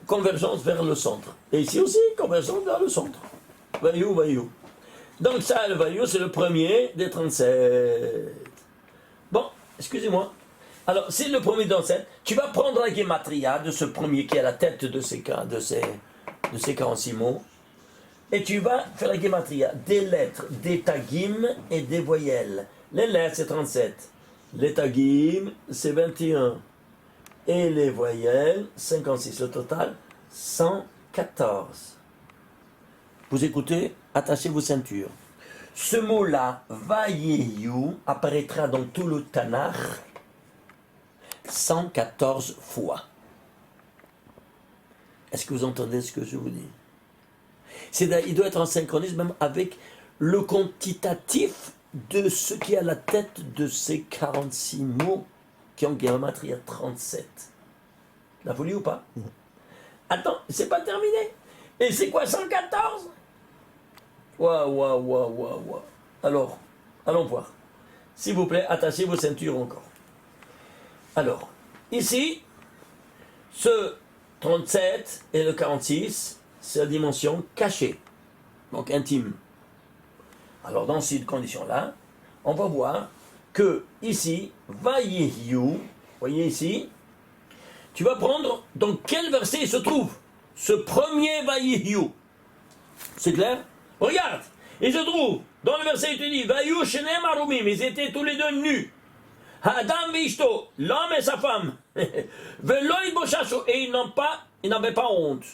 S1: Convergence vers le centre. Et ici aussi, convergence vers le centre. Vayehu. Donc ça, le Vayehu, c'est le premier des 37. Bon, excusez-moi. Alors, c'est le premier des 37. Tu vas prendre la Gematria de ce premier qui est à la tête de ces 46 mots. Et tu vas faire la Gematria des lettres, des tagim et des voyelles. Les lettres, c'est 37. Les tagim, c'est 21. Et les voyelles, 56. Le total, 114. Vous écoutez? Attachez vos ceintures. Ce mot-là, Vayehu, apparaîtra dans tout le Tanakh 114 fois. Est-ce que vous entendez ce que je vous dis? Il doit être en synchronisme même avec le quantitatif de ce qui est à la tête de ces 46 mots qui ont Gematria 37. La folie ou pas? Attends, c'est pas terminé. Et c'est quoi 114? Waouh. Alors, allons voir. S'il vous plaît, attachez vos ceintures encore. Alors, ici, ce 37 et le 46, c'est la dimension cachée, donc intime. Alors dans cette condition-là, on va voir que ici, Vayehiu, voyez ici, tu vas prendre dans quel verset il se trouve ce premier Vayehiu. C'est clair? Regarde, il se trouve dans le verset, il te dit Vayu shenem arumim, ils étaient tous les deux nus. Adam vishto, l'homme et sa femme. Velo iboshasu, et ils n'avaient pas honte.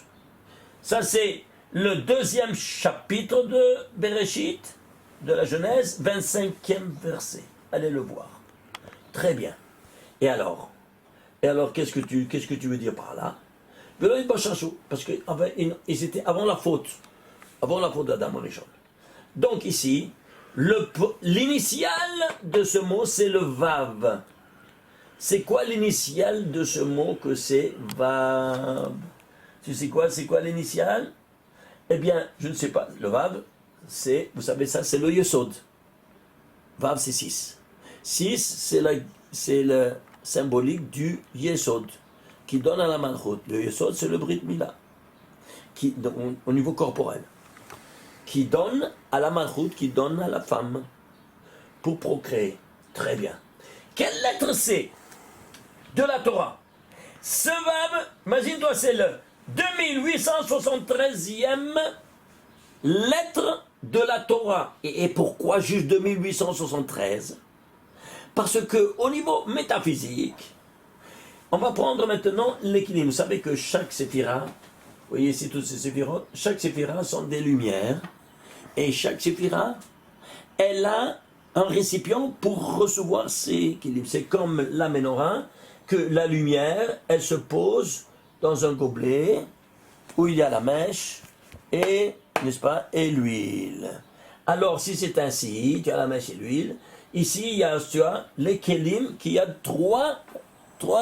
S1: Ça c'est le deuxième chapitre de Bereshit, de la Genèse, 25e verset. Allez le voir. Très bien. Et alors, qu'est-ce que tu veux dire par là? Parce qu'ils étaient avant la faute d'Adam Rishon. Donc ici, l'initiale de ce mot, c'est le Vav. C'est quoi l'initiale de ce mot que c'est Vav? Tu sais quoi? C'est quoi l'initiale? Eh bien, je ne sais pas. Le Vav, vous savez ça, c'est le Yesod. Vav, c'est 6. 6, c'est le symbolique du Yesod, qui donne à la Malchut. Le Yesod, c'est le Brit Mila, au niveau corporel, qui donne à la Malchut, qui donne à la femme, pour procréer. Très bien. Quelle lettre c'est de la Torah? Ce Vav, imagine-toi, c'est le 2873e lettre de la Torah. Et pourquoi juste 2873? Parce que au niveau métaphysique, on va prendre maintenant l'équilibre. Vous savez que chaque séphira, vous voyez ici toutes ces séphirotes, chaque séphira sont des lumières. Et chaque séphira, elle a un récipient pour recevoir ces équilibres. C'est comme la menorah, que la lumière, elle se pose dans un gobelet où il y a la mèche et, n'est-ce pas, et l'huile. Alors, si c'est ainsi, tu as la mèche et l'huile. Ici, tu as les kélim, qui a trois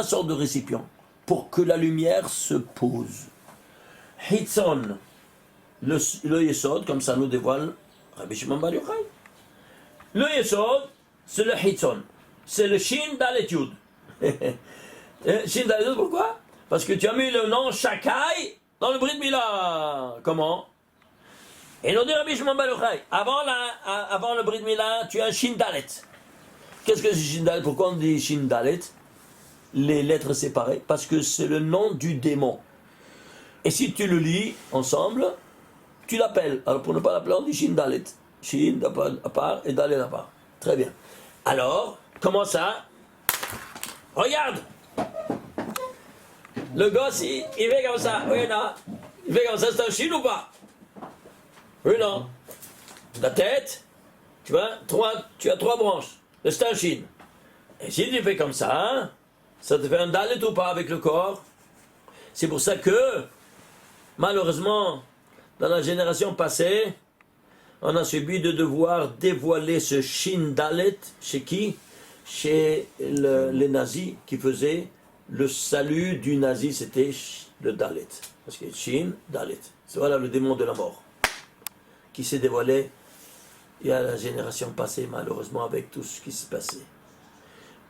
S1: sortes de récipients pour que la lumière se pose. Hitzon, le Yesod, comme ça nous dévoile Rabbi Shimon Bar Yochai. Le Yesod, c'est le Hitzon, c'est le Shin Dalet Yud. Shin Dalet Yud, pourquoi? Parce que tu as mis le nom Shakai dans le Brit Mila. Comment? Et nous dit Rabbi Shimon Bar Yochai, avant le Brit Mila, tu as un Shin Dalet. Qu'est-ce que c'est Shin Dalet? Pourquoi on dit Shin Dalet? Les lettres séparées, parce que c'est le nom du démon. Et si tu le lis ensemble, tu l'appelles. Alors pour ne pas l'appeler, on dit Shin Dalet. Shin à part et Dalet à part. Très bien. Alors, comment ça? Regarde! Le gosse, il fait comme ça. Oui, non. Il fait comme ça, c'est un Shin ou pas? Oui, non. La tête, tu vois, tu as 3 branches. C'est un Shin. Et si tu fais comme ça, ça te fait un Dalet ou pas avec le corps? C'est pour ça que, malheureusement, dans la génération passée, on a subi de devoir dévoiler ce Shin Dalet chez qui? Chez les nazis qui faisaient le salut du nazi, c'était le Dalet. Parce que Shin Dalet, c'est voilà le démon de la mort qui s'est dévoilé il y a la génération passée, malheureusement, avec tout ce qui se passait.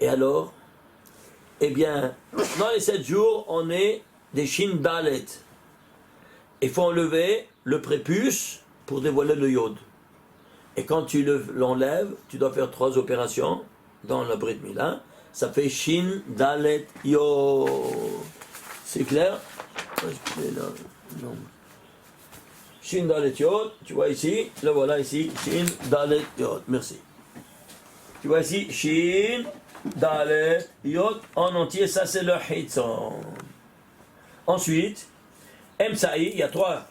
S1: Et alors, eh bien, dans les 7 jours, on est des Shin Dalet. Il faut enlever le prépuce pour dévoiler le Yod. Et quand tu l'enlèves, tu dois faire 3 opérations dans la Brit Mila. Ça fait Shin Dalet Yod. C'est clair? Non. Shin Dalet Yod, tu vois ici, le voilà ici, Shin Dalet Yod. Merci. Tu vois ici, Shin Dalet Yod en entier, ça c'est le Hitzon. Ensuite, Emsaï, il y a 3.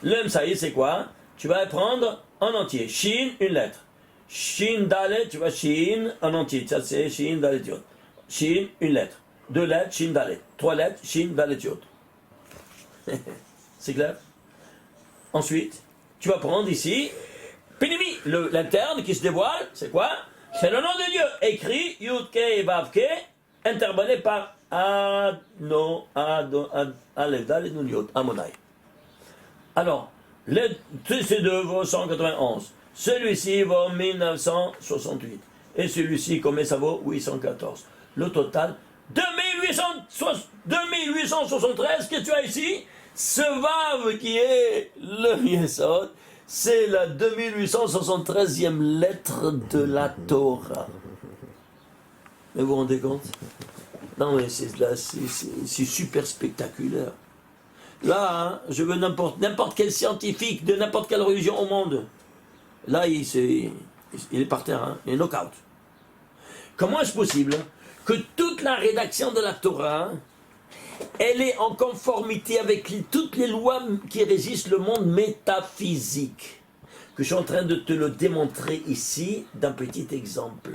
S1: Le Emsaï, c'est quoi? Tu vas prendre en entier. Shin, une lettre. Shin Dalet, tu vois, Shin en entier. Ça c'est Shin Dalet Yod. Shin, une lettre. 2 lettres, Shin Dalet. 3 lettres, Shin Dalet Yod. C'est clair? Ensuite, tu vas prendre ici, Pinimi, l'interne qui se dévoile, c'est quoi? C'est le nom de Dieu, écrit Yud Ke Vav Ke, intervallé par Aleph Dalet Nun Yod, Amonai. Alors, ces deux vaut 191. Celui-ci vaut 1968. Et celui-ci, combien ça vaut? 814. Le total, 2873. Qu'est-ce que tu as ici? Ce Vav qui est le Yesod, C'est la 2873e lettre de la Torah. Mais vous vous rendez compte? Non, mais c'est super spectaculaire. Là, hein, je veux n'importe quel scientifique de n'importe quelle religion au monde. Là, il est par terre, hein, il est knock-out. Comment est-ce possible que toute la rédaction de la Torah, elle est en conformité avec toutes les lois qui régissent le monde métaphysique, que je suis en train de te le démontrer ici d'un petit exemple.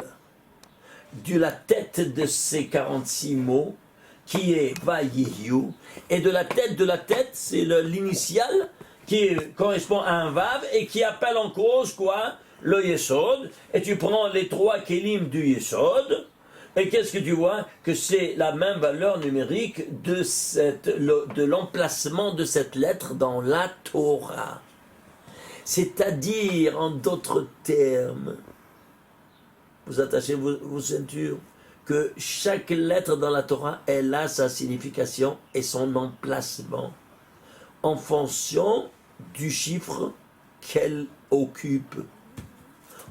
S1: De la tête de ces 46 mots, qui est Vayiyu, et de la tête, c'est l'initiale qui correspond à un Vav et qui appelle en cause quoi? Le Yesod. Et tu prends les 3 Kélim du Yesod, et qu'est-ce que tu vois? Que c'est la même valeur numérique de l'emplacement de cette lettre dans la Torah. C'est-à-dire, en d'autres termes, vous attachez vos ceintures, que chaque lettre dans la Torah, elle a sa signification et son emplacement en fonction du chiffre qu'elle occupe,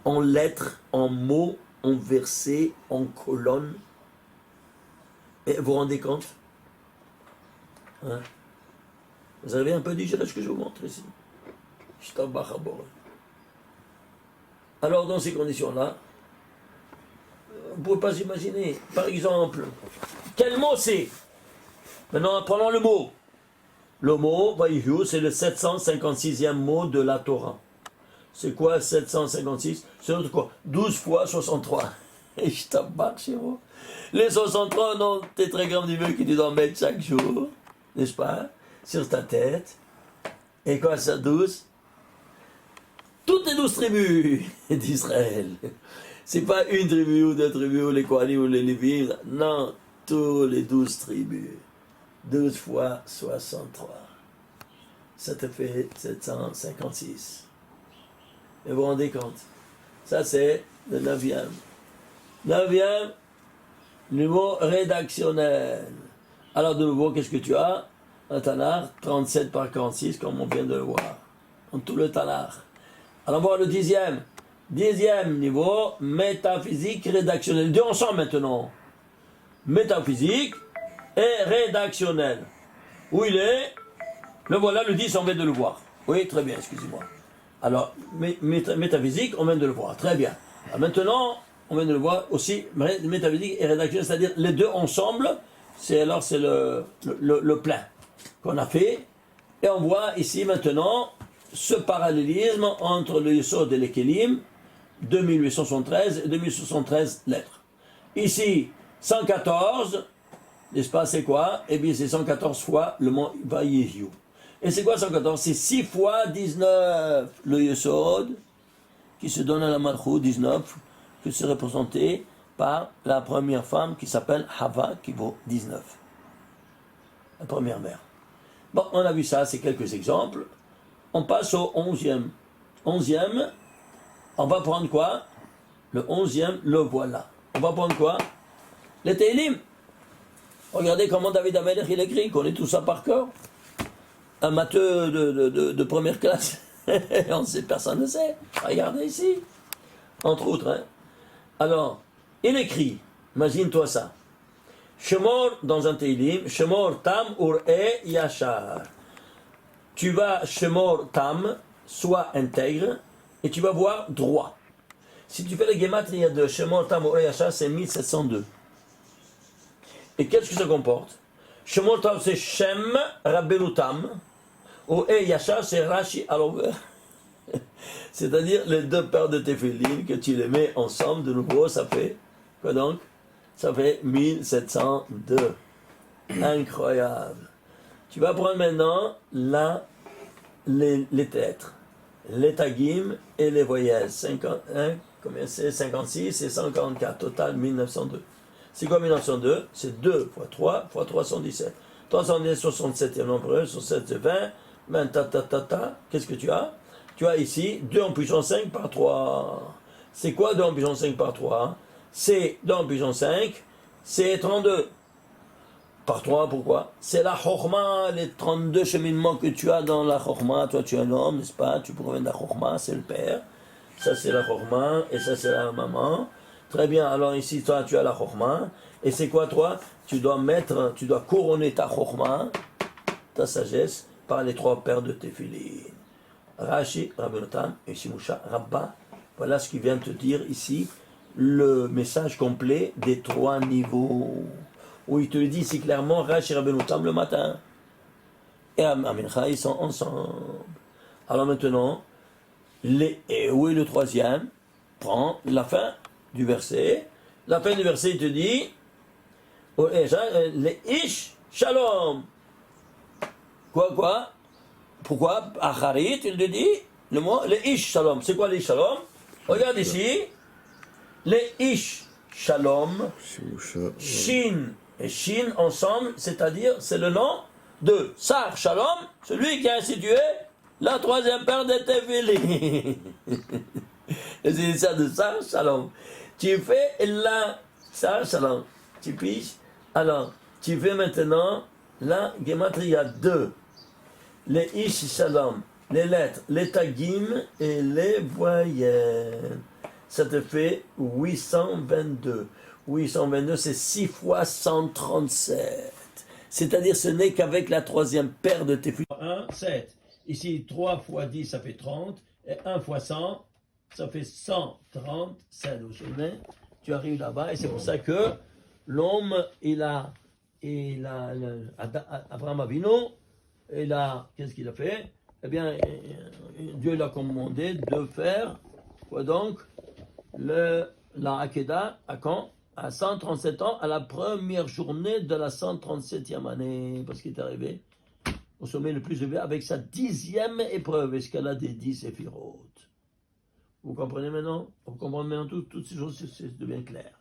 S1: en lettres, en mots, en versets, en colonnes. Et vous vous rendez compte? Hein? Vous avez un peu digéré ce que je vous montre ici. Alors dans ces conditions-là, vous ne pouvez pas imaginer. Par exemple, quel mot c'est? Maintenant, prenons le mot. Le mot, Vayihu, c'est le 756e mot de la Torah. C'est quoi 756? C'est autre quoi? 12 fois 63. Et je t'embarque chez vous. Les 63, non, tétragrammes du mot que tu dois mettre chaque jour, n'est-ce pas? Sur ta tête. Et quoi ça, 12? Toutes les 12 tribus d'Israël. C'est pas une tribu ou deux tribus, ou les Kohanim ou les Lévites. Non, tous les 12 tribus. 12 fois 63. Ça te fait 756. Et vous vous rendez compte? Ça, c'est le 9e. 9e, niveau rédactionnel. Alors, de nouveau, qu'est-ce que tu as? Un Tanakh, 37 par 46, comme on vient de le voir. En tout le Tanakh. Alors, voir le 10e. 10e niveau, métaphysique rédactionnel. Deux ensemble maintenant. Métaphysique et rédactionnel. Où il est? Le voilà, le 10, on vient de le voir. Oui, très bien, excusez-moi. Alors, métaphysique, on vient de le voir. Très bien. Alors maintenant, on vient de le voir aussi, métaphysique et rédactionnel, c'est-à-dire les deux ensemble, c'est le plein qu'on a fait. Et on voit ici maintenant ce parallélisme entre le Yesod et les Kélim, 2873 et 2873 lettres. Ici, 114, n'est-ce pas, c'est quoi? Eh bien, c'est 114 fois le mot Vayihu. Et c'est quoi 114? C'est 6 fois 19. Le Yesod, qui se donne à la Malchut, 19, qui se représenté par la première femme qui s'appelle Hava, qui vaut 19. La première mère. Bon, on a vu ça, c'est quelques exemples. On passe au 11e. 11e, on va prendre quoi? Le 11e, le voilà. On va prendre quoi? Les Télim. Regardez comment David Amelech il écrit, qu'on est tout ça par cœur. Un matheux de première classe. On sait, personne ne sait. Regardez ici. Entre autres. Hein. Alors, il écrit, imagine-toi ça. Shemor, dans un Télim, Shemor tam ur-e yachar. Tu vas, Shemor tam, sois intègre, et tu vas voir droit. Si tu fais la gematria de Shemor tam ur-e yachar, c'est 1702. Et qu'est-ce que ça comporte? Shemor tam, c'est Shem Rabbeinu Tam. Ur-e yachar, c'est Rashi à l'envers. C'est-à-dire les deux paires de téphilines que tu les mets ensemble, de nouveau, ça fait quoi donc? Ça fait 1702. Incroyable. Tu vas prendre maintenant là les lettres, les tagim et les voyelles. 51, combien c'est? 56 et 144. Total 1902. C'est quoi 1902? C'est 2 fois 3 fois 317. 317, 67 e nombre, 67 c'est 20. 20, Qu'est-ce que tu as? Tu as ici 2 en puissance 5 par 3. C'est quoi 2 en puissance 5 par 3? C'est 2 en puissance 5, c'est 32. Par 3, pourquoi? C'est la chokma, les 32 cheminements que tu as dans la chokma. Toi, tu es un homme, n'est-ce pas? Tu provient de la chokma, c'est le père. Ça, c'est la chokma, et ça, c'est la maman. Très bien, alors ici, toi, tu as la chokma. Et c'est quoi, toi? Tu dois couronner ta chokma, ta sagesse, par les 3 paires de téphilines. Rashi, Rabbeinu Tam et Shimusha Rabba. Voilà ce qu'il vient te dire ici, le message complet des 3 niveaux. Où il te le dit ici clairement, Rashi, Rabbeinu Tam le matin. Et à Mincha, ils sont ensemble. Alors maintenant, et où est le 3e? Prends la fin du verset. La fin du verset, il te dit, les ish shalom. Quoi? Pourquoi? Acharit, il te dit, le mot, les ish shalom. C'est quoi les ish shalom? Regarde ici. Les ish shalom. Shin et Shin ensemble, c'est-à-dire, c'est le nom de Sar Shalom, celui qui a institué la 3e paire de téphilines. Et c'est ça de Sar Shalom. Tu fais la Sar Shalom. Tu piges. Alors, tu fais maintenant la Gematria 2. Les Ish Shalom, les lettres, les tagim et les voyelles. Ça te fait 822. 822, c'est 6 fois 137. C'est-à-dire, ce n'est qu'avec la 3e paire de téphilines. 1, 7. Ici, 3 fois 10, ça fait 30. Et 1 fois 100, ça fait 137. Vous vous souvenez? Tu arrives là-bas, et c'est pour ça que l'homme, Abraham Avinu, qu'est-ce qu'il a fait? Eh bien, Dieu l'a commandé de faire, quoi donc? La Hakeda, à quand? À 137 ans, à la première journée de la 137e année, parce qu'il est arrivé au sommet le plus élevé avec sa 10e épreuve, escalade des 10 séphirotes. Vous comprenez maintenant? Vous comprenez maintenant toutes ces choses, ça devient clair.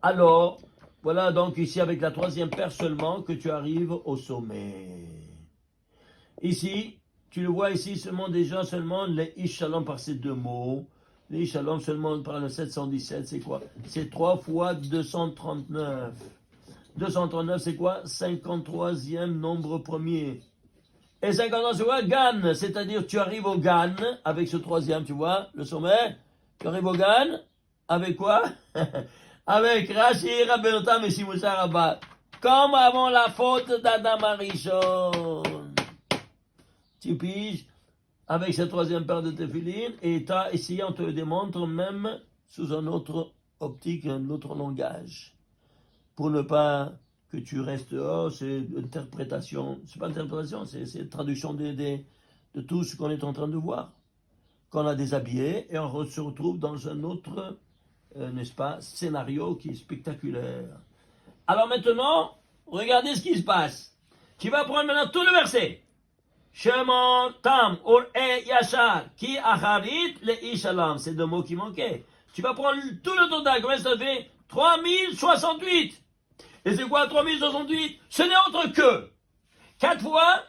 S1: Alors, voilà donc ici avec la 3e paire seulement que tu arrives au sommet. Ici, tu le vois ici seulement les Ishalom par ces 2 mots. Les Shalom seulement par le 717, c'est quoi? C'est 3 fois 239. 239, c'est quoi? 53e nombre premier. Et 59, c'est quoi? Gan, c'est-à-dire tu arrives au Gan avec ce 3e, tu vois, le sommet. Tu arrives au Gan avec quoi? Avec Rashi, Rabbeinu Tam et Shimusha Rabba. Comme avant la faute d'Adam Arishon. Tu piges? Avec cette 3e paire de téphilines, et ici on te le démontre même sous un autre optique, un autre langage. Pour ne pas que tu restes c'est interprétation, c'est pas interprétation, c'est traduction de tout ce qu'on est en train de voir. Qu'on a déshabillé et on se retrouve dans un autre, n'est-ce pas, scénario qui est spectaculaire. Alors maintenant, regardez ce qui se passe. Tu vas prendre maintenant tout le verset. Shemon, Tam, Or, E, Yashar, Ki, Acharit, le Ishalam. C'est 2 mots qui manquaient. Tu vas prendre tout le total. Combien ça fait? 3068. Et c'est quoi 3068? Ce n'est autre que 4 fois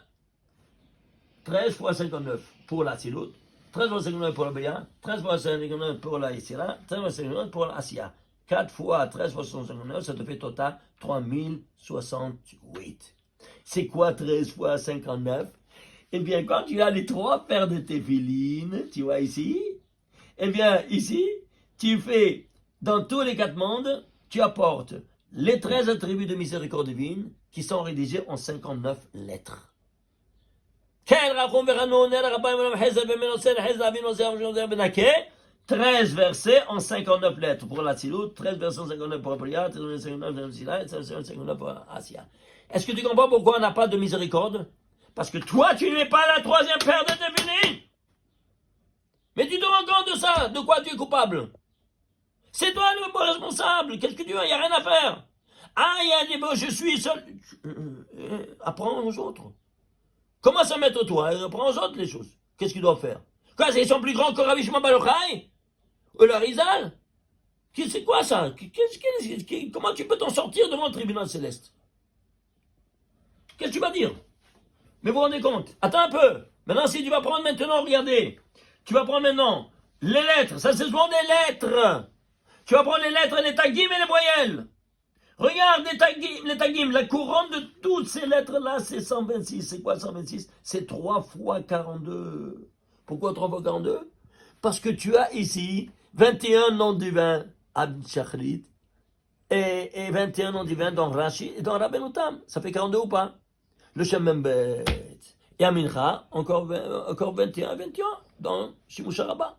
S1: 13 fois 59 pour la Silut, 13 fois 59 pour la Béa, 13 fois 59 pour la Isira, 13 fois 59 pour la Asiya. 4 fois 13 fois 59, ça te fait total 3068. C'est quoi 13 fois 59? Eh bien, quand tu as les 3 paires de téphilines, tu vois ici, eh bien, ici, tu fais, dans tous les 4 mondes, tu apportes les 13 attributs de miséricorde divine qui sont rédigés en 59 lettres. 13 versets en 59 lettres pour la Tzilut, 13 versets en 59 pour la Priya, 13 versets en 59 pour la Sila, 13 versets en 59 pour la Asiya. Est-ce que tu comprends pourquoi on n'a pas de miséricorde? Parce que toi, tu n'es pas la 3e paire de téphilines. Mais tu te rends compte de ça? De quoi tu es coupable? C'est toi le responsable. Qu'est-ce que tu veux? Il n'y a rien à faire. Ah, il y a des mots, je suis seul. Apprends aux autres. Commence à mettre toi et apprends aux autres les choses. Qu'est-ce qu'ils doivent faire? Quoi, ils sont plus grands que Rabbi Shimon Bar Yochai? Ou le Rizal? C'est quoi ça? Comment tu peux t'en sortir devant le tribunal céleste? Qu'est-ce que tu vas dire? Mais vous vous rendez compte? Attends un peu. Maintenant, si tu vas prendre maintenant, regardez. Tu vas prendre maintenant les lettres. Ça, c'est souvent des lettres. Tu vas prendre les lettres, les tagim et les voyelles. Regarde les tagim, la couronne de toutes ces lettres-là, c'est 126. C'est quoi 126? C'est 3 fois 42. Pourquoi 3 fois 42? Parce que tu as ici 21 noms divins à Shachrit et 21 noms divins dans Rashi et dans Rabbeinu Tam. Ça fait 42 ou pas? Le Shem Membet. Et à Mincha, encore 21 dans Shimush Rabbah.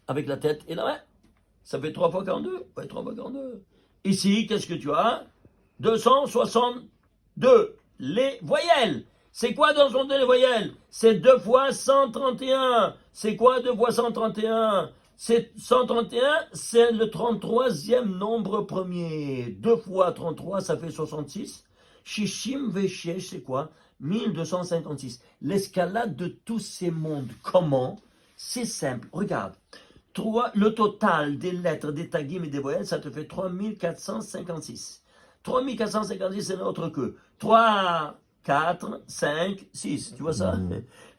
S1: Avec la tête et la main. Ça fait 3 fois 42. Ouais, 3 fois 42. Ici, qu'est-ce que tu as? 262. Les voyelles. C'est quoi 262 les voyelles? C'est 2 fois 131. C'est quoi 2 fois 131? C'est 131, c'est le 33e nombre premier. 2 fois 33, ça fait 66. Shishim Veshesh, c'est quoi? 1256. L'escalade de tous ces mondes, comment? C'est simple, regarde. Le total des lettres, des tagim et des voyelles, ça te fait 3456. 3456, c'est n'autre que 3, 4, 5, 6. Tu vois ça?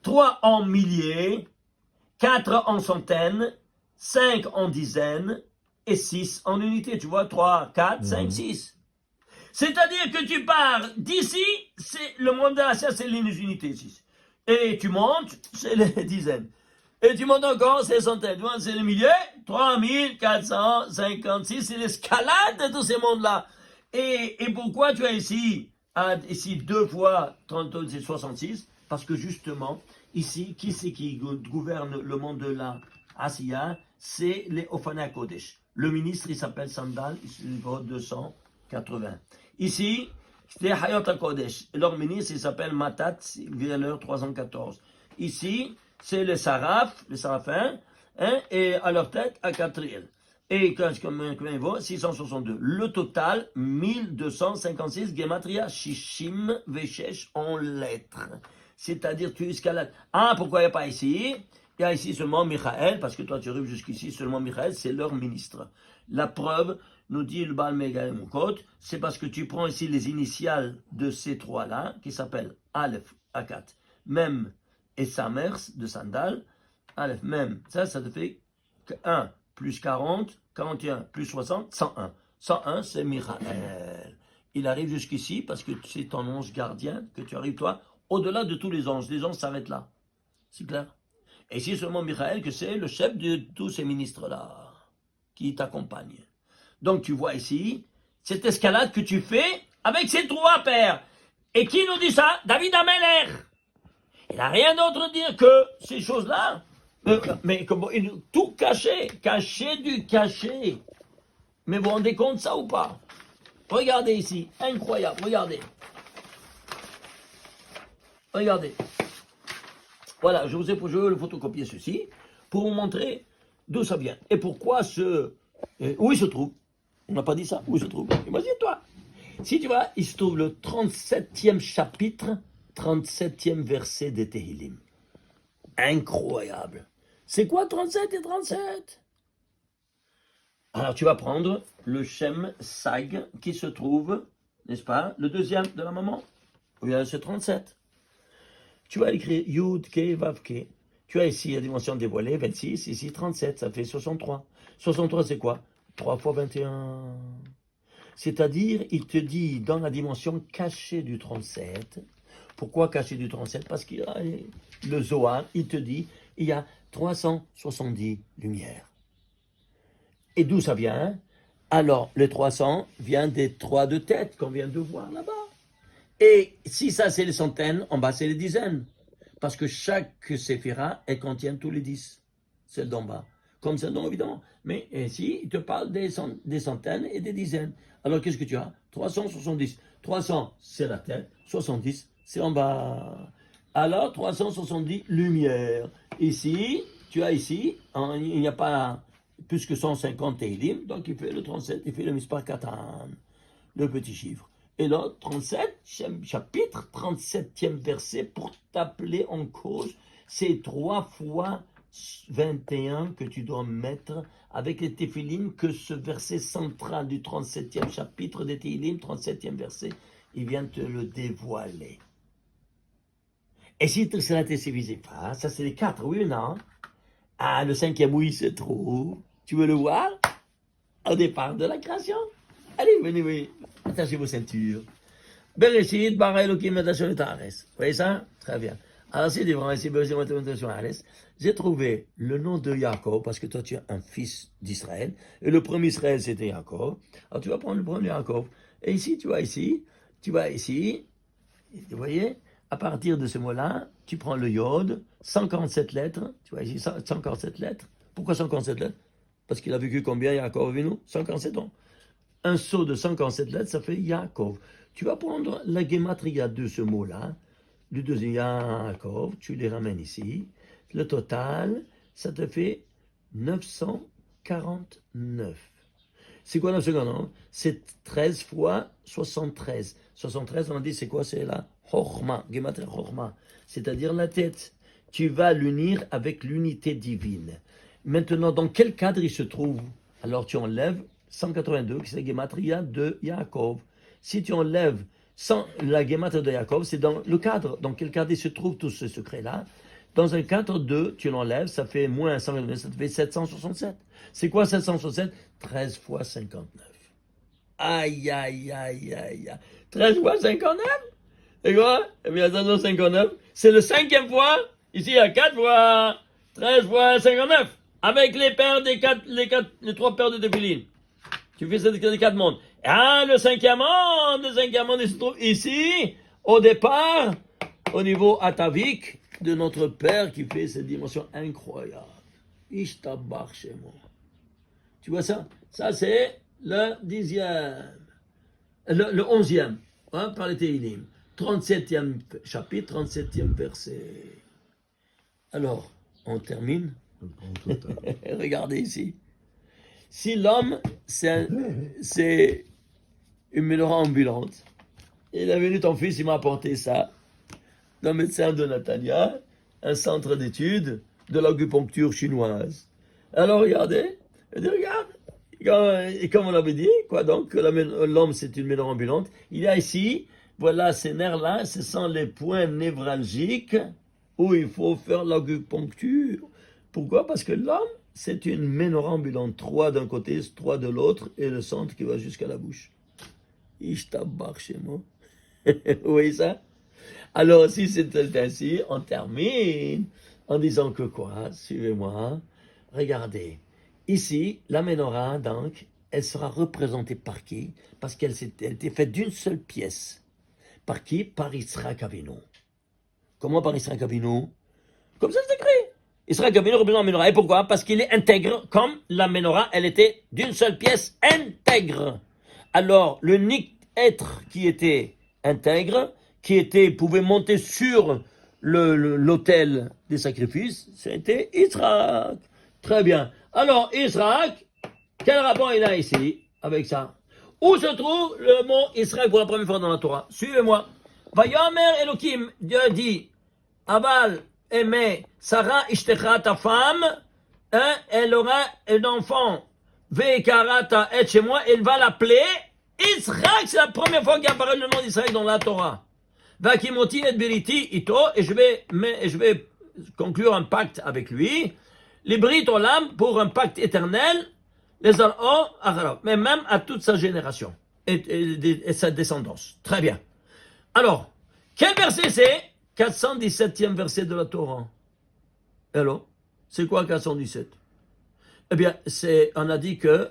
S1: 3 en milliers, 4 en centaines, 5 en dizaines et 6 en unités. Tu vois? 3, 4, 5, 6. C'est-à-dire que tu pars d'ici, c'est le monde de l'Asia, c'est les unités 6. Et tu montes, c'est les dizaines. Et tu montes encore, c'est les centaines. Tu vois, c'est les milliers, 3456, c'est l'escalade de tous ces mondes-là. Et pourquoi tu as ici 2 fois 32, c'est 66? Parce que justement, ici, qui c'est qui gouverne le monde de la Asiya? C'est les Ophana Kodesh. Le ministre, il s'appelle Sandal, il vote 280. Ici, c'est Hayot Kodesh. Leur ministre, il s'appelle Matat, il vient l'heure 314. Ici, c'est les Saraphins, hein, et à leur tête, à Catriel. Et combien il vaut? 662. Le total, 1256, Gematria, Shishim, Veshesh en lettres. C'est-à-dire, tu escalades. Ah, pourquoi il n'y a pas ici? Il y a ici seulement Michael, parce que toi tu arrives jusqu'ici, seulement Michael, c'est leur ministre. La preuve, nous dit le Baal Mega et Mukot, c'est parce que tu prends ici les initiales de ces trois-là, qui s'appellent Aleph, Akat, Mem et Samers de Sandal. Aleph, Mem, ça te fait 1 plus 40, 41 plus 60, 101. 101, c'est Michael. Il arrive jusqu'ici parce que c'est ton ange gardien, que tu arrives toi, au-delà de tous les anges. Les anges s'arrêtent là. C'est clair? Et c'est seulement Michael que c'est le chef de tous ces ministres-là qui t'accompagnent. Donc tu vois ici, cette escalade que tu fais avec ces trois pères. Et qui nous dit ça? David Ameller. Il n'a rien d'autre à dire que ces choses-là. Mais comment, tout caché, caché du caché. Mais vous vous rendez compte ça ou pas? Regardez ici, incroyable, regardez. Regardez. Voilà, je vais le photocopier ceci pour vous montrer d'où ça vient. Et pourquoi où il se trouve. On n'a pas dit ça, où il se trouve. Imagine-toi. Si tu vois, il se trouve le 37e chapitre, 37e verset des Tehillim. Incroyable. C'est quoi 37 et 37? Alors tu vas prendre le Shem Sag qui se trouve, n'est-ce pas, le deuxième de la maman. Oui, c'est 37. Tu vas écrire Yud, Ke, Vav, Ke. Tu as ici la dimension dévoilée, 26, ici 37, ça fait 63. 63, c'est quoi? 3 fois 21. C'est-à-dire, il te dit dans la dimension cachée du 37. Pourquoi cachée du 37? Parce qu'il y a le Zohar, il te dit, il y a 370 lumières. Et d'où ça vient? Alors, le 300 vient des 3 de tête qu'on vient de voir là-bas. Et si ça c'est les centaines, en bas c'est les dizaines. Parce que chaque séphira, elle contient tous les 10. Celle d'en bas. Comme celle d'en haut, évidemment. Mais ici, il te parle des centaines et des dizaines. Alors qu'est-ce que tu as? 370. 300, c'est la tête. 70, c'est en bas. Alors, 370 lumières. Ici, tu as ici, il n'y a pas plus que 150 Tehillim. Donc il fait le 37, il fait le Mispar Katan. Le petit chiffre. Et là, 37, chapitre, 37e verset, pour t'appeler en cause, c'est 3 fois 21 que tu dois mettre avec les Téphilim, que ce verset central du 37e chapitre des Tehillim, 37e verset, il vient te le dévoiler. Et si cela te suffisait pas, ça c'est les 4, oui ou non? Ah, le 5e, où il se trouve? Tu veux le voir? Au départ de la création. Allez, venez, oui. Attachez vos ceintures. Bereshit, bara Elohim, Adashon et Haaretz. Vous voyez ça? Très bien. Alors, c'est différent. Ici, Bereshit, Adashon et Haaretz. J'ai trouvé le nom de Yaakov, parce que toi, tu es un fils d'Israël. Et le premier Israël, c'était Yaakov. Alors, tu vas prendre le premier Yaakov. Et ici, tu vas ici. Vous voyez? À partir de ce mot-là, tu prends le Yod, 147 lettres. Tu vois ici, 147 lettres. Pourquoi 147 lettres? Parce qu'il a vécu combien, Yaakov Avinu? 147 ans. Un saut de 147 lettres, ça fait Yaakov. Tu vas prendre la gematria de ce mot-là, du deuxième Yaakov, tu les ramènes ici. Le total, ça te fait 949. C'est quoi 949? C'est 13 fois 73. 73, on a dit, c'est quoi? C'est la Chochma, gematria Chochma, c'est-à-dire la tête. Tu vas l'unir avec l'unité divine. Maintenant, dans quel cadre il se trouve? Alors tu enlèves 182, qui c'est la gematria de Yaakov. Si tu enlèves la gematria de Yaakov, c'est dans le cadre. Dans quel cadre il se trouve tout ce secret-là? Dans un cadre de, tu l'enlèves, ça fait moins 182, ça te fait 767. C'est quoi 767? 13 fois 59. Aïe, aïe, aïe, aïe, aïe. 13 fois 59? C'est quoi? Eh bien, 759, c'est le 5e fois. Ici, il y a 4 fois 13 fois 59. Avec les paires les 3 paires de défilines. Tu fais ça des 4 mondes. Ah, le 5e monde, il se trouve ici, au départ, au niveau atavik de notre Père qui fait cette dimension incroyable. Ishtabar chez moi. Tu vois ça? Ça, c'est le 10e, le 11e, hein, par les Téhilim. 37e chapitre, 37e verset. Alors, on termine. Regardez ici. Si l'homme, c'est une menorah ambulante, il est venu ton fils, il m'a apporté ça, d'un médecin de Natania, un centre d'études de l'acupuncture chinoise. Alors regardez, il dit regarde, et comme on l'avait dit, quoi donc, l'homme c'est une menorah ambulante, il y a ici, voilà ces nerfs-là, ce sont les points névralgiques où il faut faire l'acupuncture. Pourquoi? Parce que l'homme, c'est une menorah ambulante, 3 d'un côté, 3 de l'autre, et le centre qui va jusqu'à la bouche. Ishtabar chez moi. Vous voyez ça? Alors, si c'est ainsi, on termine en disant que quoi? Suivez-moi. Regardez. Ici, la menorah, donc, elle sera représentée par qui? Parce qu'elle était faite d'une seule pièce. Par qui? Par Yitzhak Avinu. Comment par Yitzhak Avinu? Comme ça, c'est écrit. Yitzhak Avinu représente la menorah. Et pourquoi? Parce qu'il est intègre, comme la menorah, elle était d'une seule pièce intègre. Alors, l'unique être qui était intègre, pouvait monter sur l'autel des sacrifices, c'était Yitzhak. Très bien. Alors, Yitzhak, quel rapport il a ici avec ça? Où se trouve le mot Yitzhak pour la première fois dans la Torah? Suivez-moi. Vayomer Elohim, Dieu dit, Aval, aimé, Sarah Ishtecha, ta femme, hein, elle aura un enfant. Vekarata et chez moi, elle va l'appeler Yitzhak. C'est la première fois qu'il apparaît le nom d'Israël dans la Torah. Vakimoti et Beriti ito, et je vais conclure un pacte avec lui. Les Brit Olam pour un pacte éternel, les Al'o Acharov, mais même à toute sa génération et sa descendance. Très bien. Alors, quel verset c'est? 417e verset de la Torah. Alors, c'est quoi 417? Eh bien, on a dit que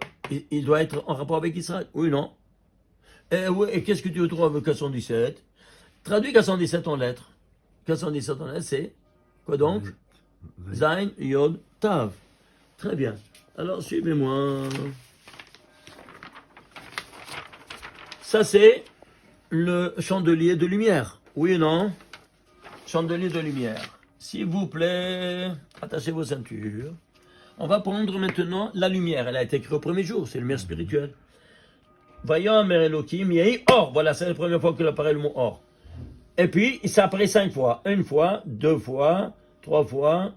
S1: il doit être en rapport avec Israël. Oui, non? Et qu'est-ce que tu trouves avec 417? Traduis 417 en lettres. 417 en lettres, c'est quoi donc? Zain, Yod, Tav. Très bien. Alors, suivez-moi. Ça, c'est le chandelier de lumière. Oui ou non? Chandelier de lumière. S'il vous plaît, attachez vos ceintures. On va prendre maintenant la lumière. Elle a été écrite au premier jour. C'est la lumière spirituelle. Vayomer Elohim Yehi Or. Voilà, c'est la première fois qu'il apparaît le mot Or. Et puis, ça apparaît 5 fois. 1 fois, 2 fois, 3 fois,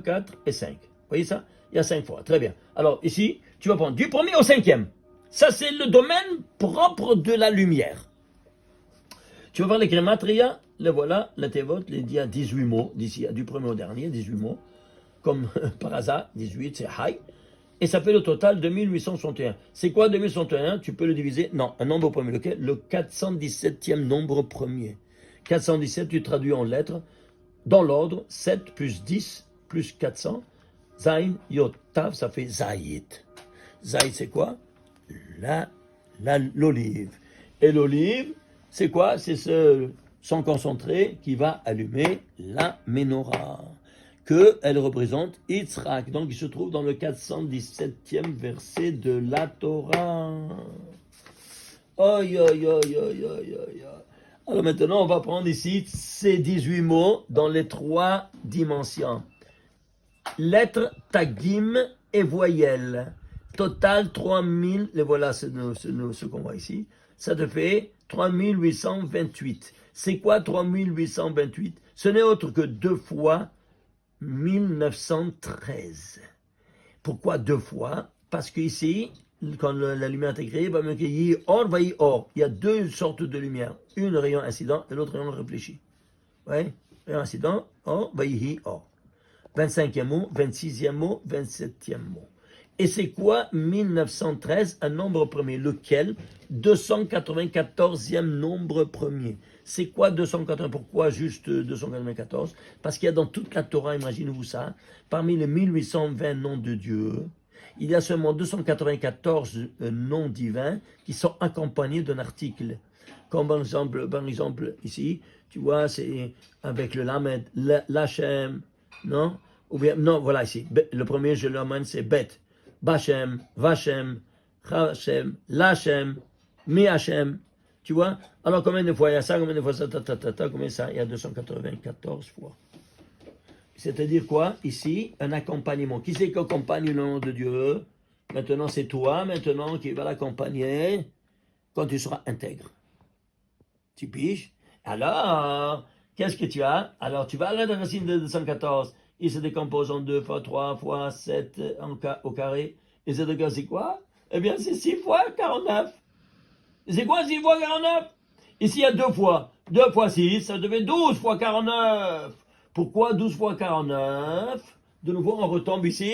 S1: 4 et 5. Vous voyez ça? Il y a 5 fois. Très bien. Alors, ici, tu vas prendre du premier au 5e. Ça, c'est le domaine propre de la lumière. Tu vas voir les gematria. Les voilà, la Tevot, il y a 18 mots. D'ici, du premier au dernier, 18 mots. Comme par hasard, 18, c'est Hay. Et ça fait le total de 1861. C'est quoi 2061? Tu peux le diviser. Non, un nombre premier. Lequel? Le 417e nombre premier. 417, tu traduis en lettres. Dans l'ordre, 7 plus 10 plus 400. Zain, Yot, Tav, ça fait Zayit. Zayit, c'est quoi? L'olive. Et l'olive, c'est quoi? C'est ce son concentré qui va allumer la menorah, que elle représente Yitzhak. Donc il se trouve dans le 417e verset de la Torah. Aïe, aïe, aïe, aïe, aïe, aïe. Alors maintenant, on va prendre ici ces 18 mots dans les 3 dimensions. Lettres, tagim et voyelles. Total 3000, les voilà ce qu'on voit ici. Ça te fait 3828. C'est quoi 3828? Ce n'est autre que 2 fois 1913. Pourquoi 2 fois? Parce qu'ici, quand la lumière est créée, il y a 2 sortes de lumière. Une rayon incident et l'autre rayon réfléchi. Ouais? Rayon incident, or, or. 25e mot, 26e mot, 27e mot. Et c'est quoi 1913, un nombre premier? Lequel? 294e nombre premier. C'est quoi 294? Pourquoi juste 294? Parce qu'il y a dans toute la Torah, imaginez-vous ça, parmi les 1820 noms de Dieu, il y a seulement 294 noms divins qui sont accompagnés d'un article. Comme par exemple ici, tu vois, c'est avec le Lamed, l'Hachem, non? Ou bien, non, voilà ici. Le premier, je l'amène, c'est Bet. Bachem, Vachem, Hachem, Lachem, Mi-Hachem. Tu vois? Alors, combien de fois il y a ça? Combien de fois ça? Combien ça? Il y a 294 fois. C'est-à-dire quoi? Ici, un accompagnement. Qui c'est qui accompagne le nom de Dieu? Maintenant, c'est toi, maintenant, qui va l'accompagner quand tu seras intègre. Tu piges? Alors, qu'est-ce que tu as? Alors, tu vas à la racine de 214. Il se décompose en 2 fois 3 fois 7 au carré. Et c'est quoi? Eh bien, c'est 6 fois 49. C'est quoi 6 fois 49? Ici, il y a 2 fois. 2 fois 6, ça devait 12 fois 49. Pourquoi 12 fois 49? De nouveau, on retombe ici.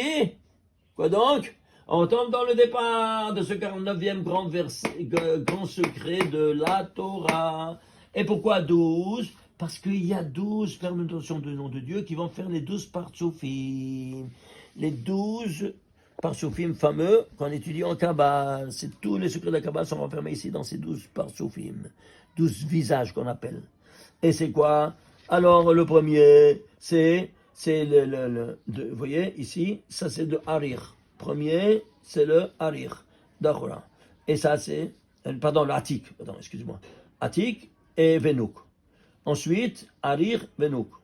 S1: Quoi donc? On retombe dans le départ de ce 49e grand secret de la Torah. Et pourquoi 12? Parce qu'il y a 12 permutations de nom de Dieu qui vont faire les 12 partsofim. Les 12 partsofim fameux qu'on étudie en Kabbale. C'est tous les secrets de la Kabbale sont renfermés ici dans ces 12 partsofim. 12 visages qu'on appelle. Et c'est quoi? Alors, le premier, c'est vous voyez, ici, ça c'est de Harir. Premier, c'est le Harir, d'Achora. Et ça c'est, pardon, le Atik, excusez-moi. Atik et Venouk. Ensuite, Harir, Venouk. Vous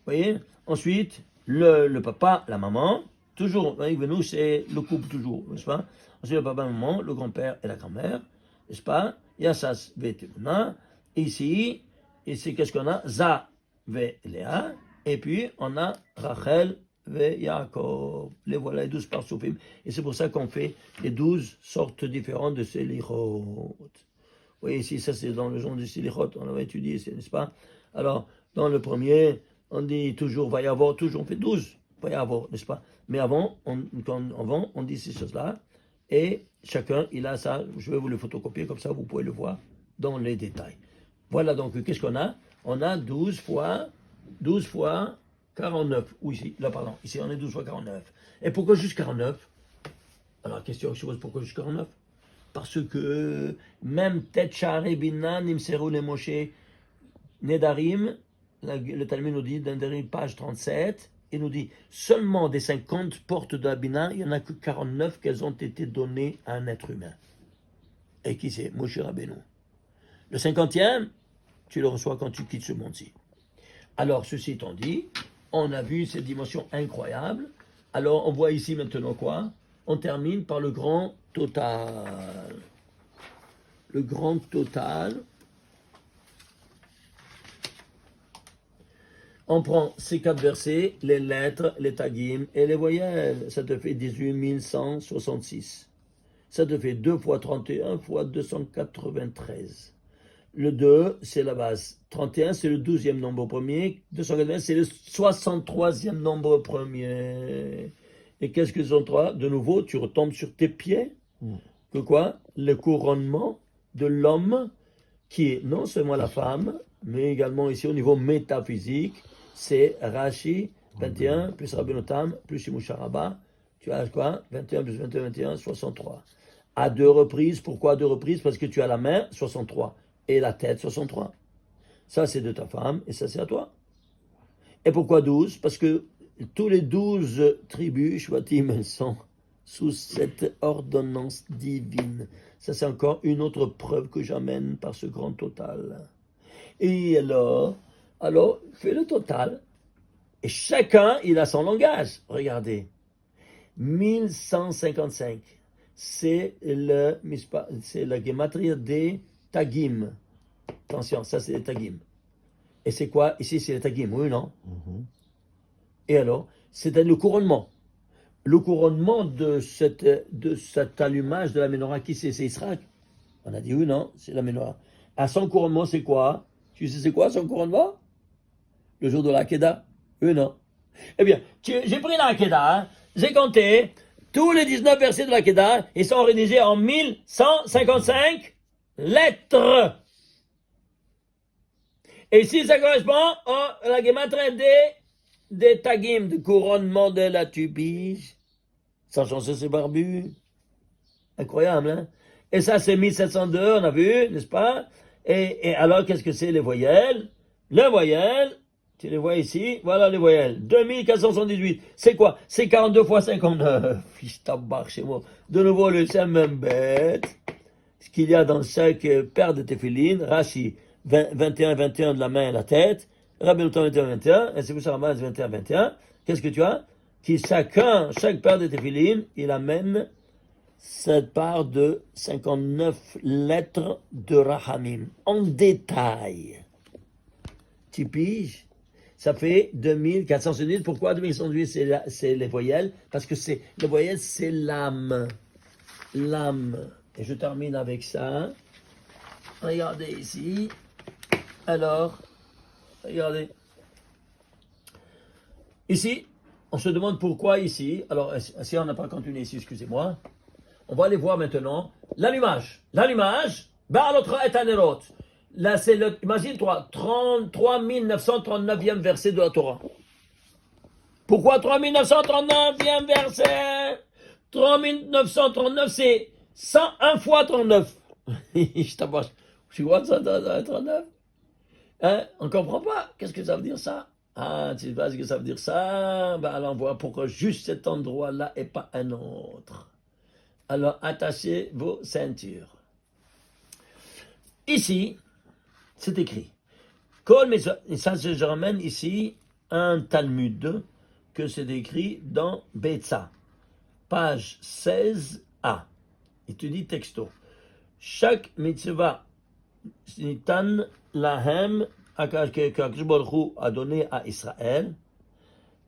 S1: voyez? Ensuite, le papa, la maman, toujours, vous voyez, Venouk c'est le couple toujours, n'est-ce pas? Ensuite, le papa, la maman, le grand-père et la grand-mère, n'est-ce pas? Yassas, Vetemuna. Ici, qu'est-ce qu'on a? Za, Ve, Léa. Et puis, on a Rachel, Ve, Yaakov. Les voilà, les 12 partsofim. Et c'est pour ça qu'on fait les 12 sortes différentes de Selichot. Vous voyez ici, ça c'est dans le genre du Selichot, on l'avait étudié, n'est-ce pas? Alors, dans le premier, on dit toujours Vayavor, toujours on fait 12 Vayavor, n'est-ce pas? Mais avant, on dit ces choses-là. Et chacun, il a ça. Je vais vous le photocopier, comme ça vous pouvez le voir dans les détails. Voilà donc, qu'est-ce qu'on a? On a 12 fois 49. Oui, ici, là, pardon. Ici, on est 12 fois 49. Et pourquoi juste 49? Alors, question que je pose, pourquoi juste 49? Parce que même Tetchare Binna Nimseru le Moshe Nedarim, le Talmud nous dit, dans page 37, il nous dit, seulement des 50 portes de la Bina, il n'y en a que 49 qu'elles ont été données à un être humain. Et qui c'est? Moshe Rabbeinu. Le 50e, tu le reçois quand tu quittes ce monde-ci. Alors, ceci étant dit, on a vu cette dimension incroyable. Alors, on voit ici maintenant quoi? On termine par le grand total. Le grand total. On prend ces 4 versets, les lettres, les tagim et les voyelles. Ça te fait 18 166. Ça te fait 2 fois 31 fois 293. Le 2, c'est la base. 31, c'est le 12e nombre premier. 280, c'est le 63e nombre premier. Et qu'est-ce que 103? De nouveau, tu retombes sur tes pieds. Que quoi? Le couronnement de l'homme qui est non seulement la femme, mais également ici au niveau métaphysique, c'est Rashi 21 plus Rabbeinu Tam plus Shimusha Rabbah. Tu as quoi? 21 plus 21, 21, 63. À deux reprises. Pourquoi à deux reprises? Parce que tu as la main, 63, et la tête, 63. Ça, c'est de ta femme, et ça, c'est à toi. Et pourquoi 12? Parce que tous les 12 tribus, Shvatim, elles sont sous cette ordonnance divine. Ça, c'est encore une autre preuve que j'amène par ce grand total. Et alors, fais le total. Et chacun, il a son langage. Regardez. 1155. C'est la gématrie des Tagim. Attention, ça c'est les Tagim. Et c'est quoi? Ici, c'est les Tagim, oui, non? Et alors, c'est le couronnement. Le couronnement de cet allumage de la menorah, qui c'est? C'est Israël. On a dit oui, non? C'est la menorah. À son couronnement, c'est quoi? Tu sais c'est quoi son couronnement? Le jour de la Kedah? Oui, non? Eh bien, j'ai pris la Kedah, hein, j'ai compté, tous les 19 versets de la Kedah, ils sont rédigés en 1155 lettres. Et ici, ça correspond à la gématrie des Tagim, du couronnement de la tubige. Sans chancer ses barbus. Incroyable, hein? Et ça, c'est 1702, on a vu, n'est-ce pas? Et alors, qu'est-ce que c'est les voyelles? Les voyelles, tu les vois ici, voilà les voyelles. 2478. C'est quoi? C'est 42 fois 59. Fils tabac chez moi. De nouveau, le même bête. Ce qu'il y a dans chaque paire de téphilines. Rashi, 21, 21 de la main et la tête. Rabbeinu Tam 21, 21. Et c'est pour ça, Ramas 21, 21. Qu'est-ce que tu as? Chaque paire de téphilines, il amène cette part de 59 lettres de Rahamim. En détail. Tu piges? Ça fait 2408. Pourquoi 2408? C'est les voyelles. Parce que les voyelles, c'est l'âme. L'âme. Et je termine avec ça. Regardez ici. Alors, regardez. Ici, on se demande pourquoi ici. Alors, si on n'a pas continué ici, excusez-moi. On va aller voir maintenant l'allumage. L'allumage, Ba'alotra et Anerot. Là, c'est imagine-toi, 3939e verset de la Torah. Pourquoi 3939e verset? 3939, c'est 101 fois 39. Je t'abâche. Tu vois ça, 39? Hein? On ne comprend pas. Qu'est-ce que ça veut dire ça? Ah, tu sais pas ce que ça veut dire ça? Ben, alors on voit pourquoi juste cet endroit-là et pas un autre. Alors, attachez vos ceintures. Ici, c'est écrit. Ça, je ramène ici un Talmud que c'est écrit dans Betsa, page 16a. Il te dit texto. Chaque mitzvah, nitan lahem, qu'Akadosh Baruch Hu a donné à Israël,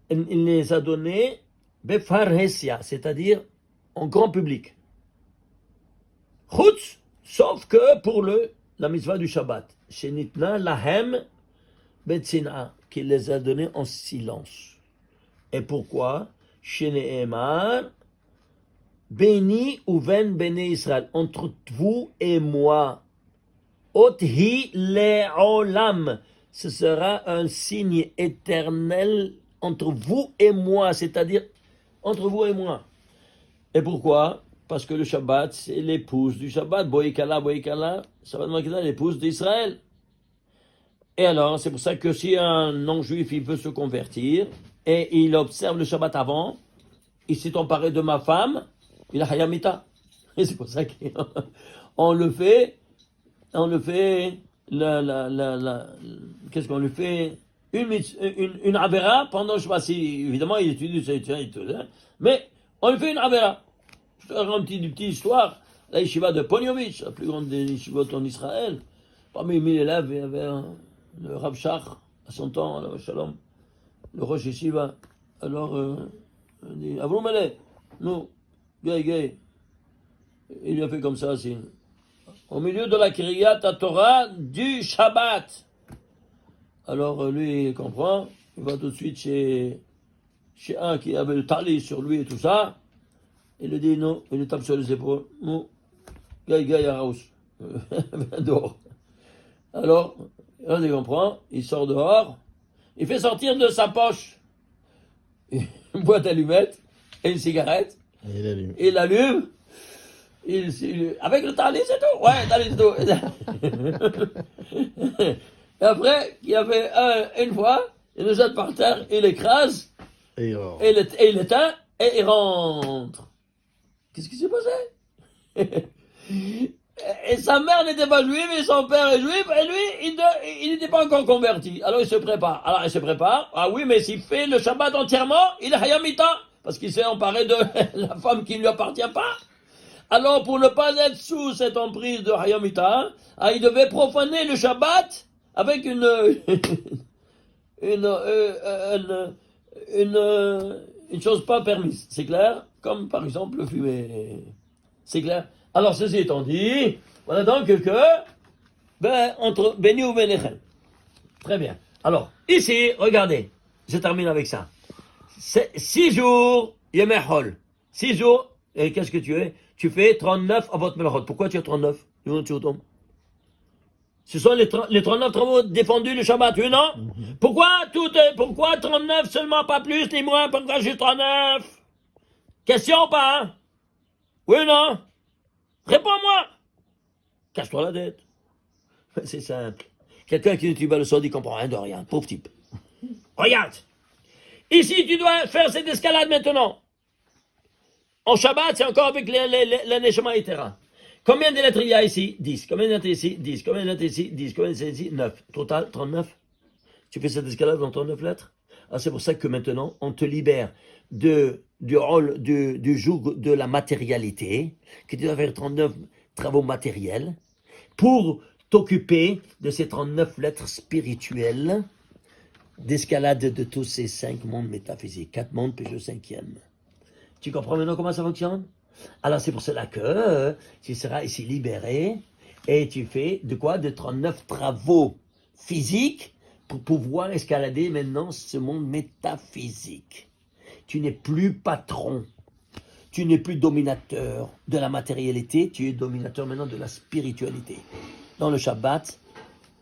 S1: il les a donnés befarhesia, c'est-à-dire en grand public. Chutz, sauf que pour la mitzvah du Shabbat, Shenitna lahem betzina, qu'il les a donnés en silence. Et pourquoi? Sheneemar, béni ou ven béné Israël, entre vous et moi. Othi le'olam, ce sera un signe éternel entre vous et moi, c'est-à-dire entre vous et moi. Et pourquoi? Parce que le Shabbat, c'est l'épouse du Shabbat. Boïkala, Shabbat Makeda, l'épouse d'Israël. Et alors, c'est pour ça que si un non-juif, il veut se convertir, et il observe le Shabbat avant, il s'est emparé de ma femme, il a hayamita. Et c'est pour ça qu'on le fait, qu'est-ce qu'on lui fait? Une avera pendant, je sais pas si, évidemment, il étudie ça, mais on lui fait une avera. Je te raconte une petite histoire. La yeshiva de Ponyovitch, la plus grande des yeshivot en Israël. Parmi 1000 élèves, il y avait le Rav Shach, à son temps, le Shalom, le Rosh Yeshiva. Alors, il dit, Avron Malé, nous, gay. Il lui a fait comme ça, c'est au milieu de la Kriyat Torah du Shabbat. Alors, lui, il comprend, il va tout de suite chez chez un qui avait le talis sur lui et tout ça, il lui dit non, il lui tape sur les épaules. Non, Gaï Araous, viens dehors. Alors, on y comprend, il sort dehors, il fait sortir de sa poche une boîte d'allumettes et une cigarette.
S2: Et il allume.
S1: Il allume. Avec le talis et tout. Ouais, talis et tout. Et après, il y avait une fois, il le jette par terre, il l'écrase,
S2: Et
S1: et il l'éteint, et il rentre. Qu'est-ce qui s'est passé? Et sa mère n'était pas juive, et son père est juif, et lui, il n'était pas encore converti. Alors il se prépare. Ah oui, mais s'il fait le Shabbat entièrement, il est Hayamita, parce qu'il s'est emparé de la femme qui ne lui appartient pas. Alors pour ne pas être sous cette emprise de Hayamita, il devait profaner le Shabbat avec une chose pas permise. C'est clair? Comme par exemple le fumer. C'est clair? Alors, ceci étant dit, voilà donc entre Béni ou Bénéchen. Très bien. Alors, ici, regardez, je termine avec ça. 6 jours, Yemehol. 6 jours, et qu'est-ce que tu es? Tu fais 39 à votre melachot. Pourquoi tu as 39? Tu retombes. Ce sont les 39 travaux défendus le Shabbat, oui, non? Pourquoi 39 seulement, pas plus ni moins? Pourquoi juste 39? Question ou pas? Hein? Oui ou non? Réponds-moi! Cache-toi la tête. C'est simple. Quelqu'un qui étudie le sol, il comprend rien de rien. Pauvre type. Regarde. Ici, tu dois faire cette escalade maintenant. En Shabbat, c'est encore avec les Neshama et Terra. Combien de lettres il y a ici? 10. Combien de lettres ici? 10. Combien de lettres ici? 10. Combien de lettres ici? 9. Total, 39. Tu fais cette escalade dans 39 lettres? Ah, c'est pour ça que maintenant, on te libère du rôle du joug de la matérialité, que tu dois faire 39 travaux matériels, pour t'occuper de ces 39 lettres spirituelles d'escalade de tous ces 5 mondes métaphysiques. 4 mondes, puis le 5e. Tu comprends maintenant comment ça fonctionne? Alors c'est pour cela que tu seras ici libéré, et tu fais de quoi? De 39 travaux physiques pour pouvoir escalader maintenant ce monde métaphysique. Tu n'es plus patron, tu n'es plus dominateur de la matérialité, tu es dominateur maintenant de la spiritualité. Dans le Shabbat,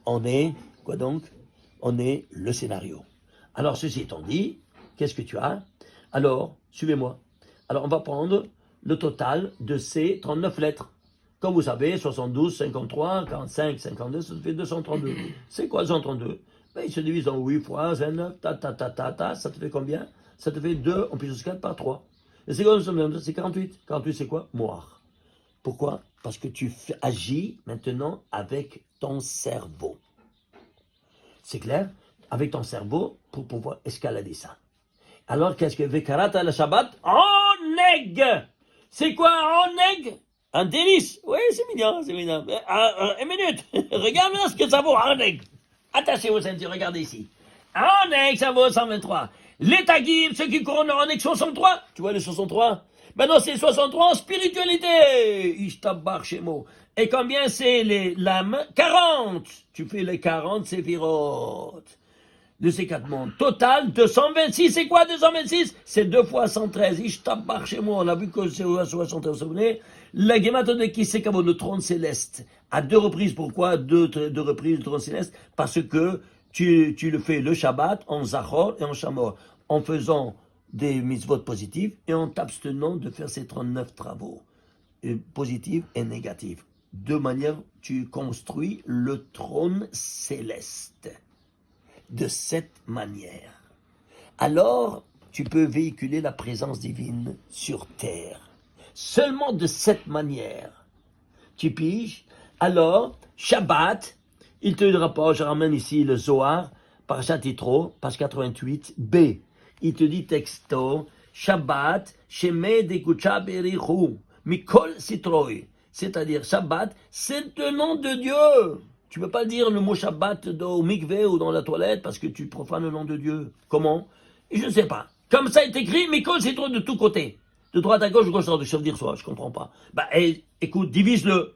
S1: on est, quoi donc? On est le scénario. Alors ceci étant dit, qu'est-ce que tu as? Alors, suivez-moi. Alors on va prendre le total de ces 39 lettres. Comme vous savez, 72, 53, 45, 52, ça fait 232. C'est quoi 232? Ben, il se divise en 8 fois 9, ça te fait combien? Ça te fait 2 en puissance 4 par 3. Et c'est quoi? C'est 48. 48 c'est quoi? Moire. Pourquoi? Parce que tu agis maintenant avec ton cerveau. C'est clair? Avec ton cerveau pour pouvoir escalader ça. Alors qu'est-ce que Vekarata le Shabbat? Oneg! C'est quoi Oneg? Un tennis? Oui, c'est mignon, c'est mignon. Une minute. Regarde maintenant ce que ça vaut, Oneg. Attachez vos ceintures, regardez ici. Oneg, ça vaut 123. Les Tagim, ceux qui courent en Oneg, 63. Tu vois les 63? Maintenant, c'est 63 en spiritualité. Ishtabar Shemo. Et combien c'est les lames? 40. Tu fais les 40 séphirotes de ces 4 mondes. Total, 226. C'est quoi 226? C'est 2 fois 113. Ishtabar Shemo. On a vu que c'est 73. Vous vous souvenez? La Gemata de Kisekavo, le trône céleste. À 2 reprises. Pourquoi 2 reprises le trône céleste? Parce que tu le fais le Shabbat en Zachor et en Shamor. En faisant des mitzvot positives et en t'abstenant de faire ces 39 travaux positifs et négatifs. De manière, tu construis le trône céleste. De cette manière. Alors, tu peux véhiculer la présence divine sur terre. Seulement de cette manière. Tu piges? Alors, Shabbat, il te rapporte, je ramène ici le Zohar, Parashat Yitro, page 88, B. Il te dit texto, Shabbat, Sheme Dekucha Berichu, Mikol Sitroi. C'est-à-dire, Shabbat, c'est le nom de Dieu. Tu ne peux pas dire le mot Shabbat au mikveh ou dans la toilette parce que tu profanes le nom de Dieu. Comment? Je ne sais pas. Comme ça est écrit, Mikol Sitroi de tous côtés. De droite à gauche, de gauche à droite. Je veux dire ça, je ne comprends pas. Bah, écoute, divise-le.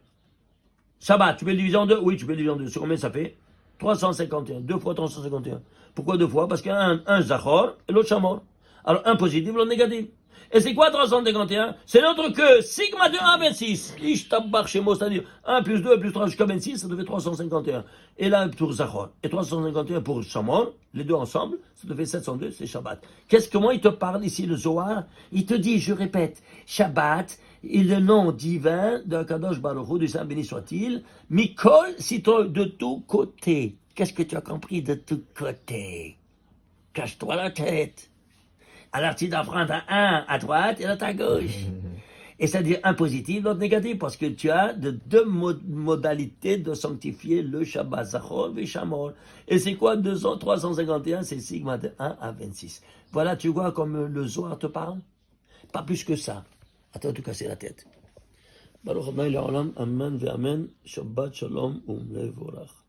S1: Shabbat, tu peux le diviser en 2? Oui, tu peux le diviser en 2. C'est combien ça fait? 351. 2 fois 351. Pourquoi 2 fois? Parce qu'il y a un Zachor et l'autre Shamor. Alors, un positif, l'autre négatif. Et c'est quoi 351? C'est notre queue, sigma de 1 à 26. Ishtabach chez moi, c'est-à-dire 1 plus 2 plus 3 jusqu'à 26, ça te fait 351. Et là, pour Zachor. Et 351 pour Shamon, les deux ensemble, ça te fait 702, c'est Shabbat. Comment il te parle ici, le Zohar? Il te dit, je répète, Shabbat, est le nom divin de Kadosh Baruch Hu, du Saint béni soit-il, Mikol, citron de tous côtés. Qu'est-ce que tu as compris de tous côtés? Cache-toi la tête. Alors tu dois prendre un à droite et l'autre à gauche. Et c'est-à-dire un positif, l'autre négatif, parce que tu as de deux modalités de sanctifier le Shabbat, Zachor et Shamor. Et c'est quoi 351? C'est sigma de 1 à 26. Voilà, tu vois comme le Zohar te parle? Pas plus que ça. À toi de te casser la tête. Baruch Adonai Le'olam, Amen ve'Amen, Shabbat Shalom u'Mevorach.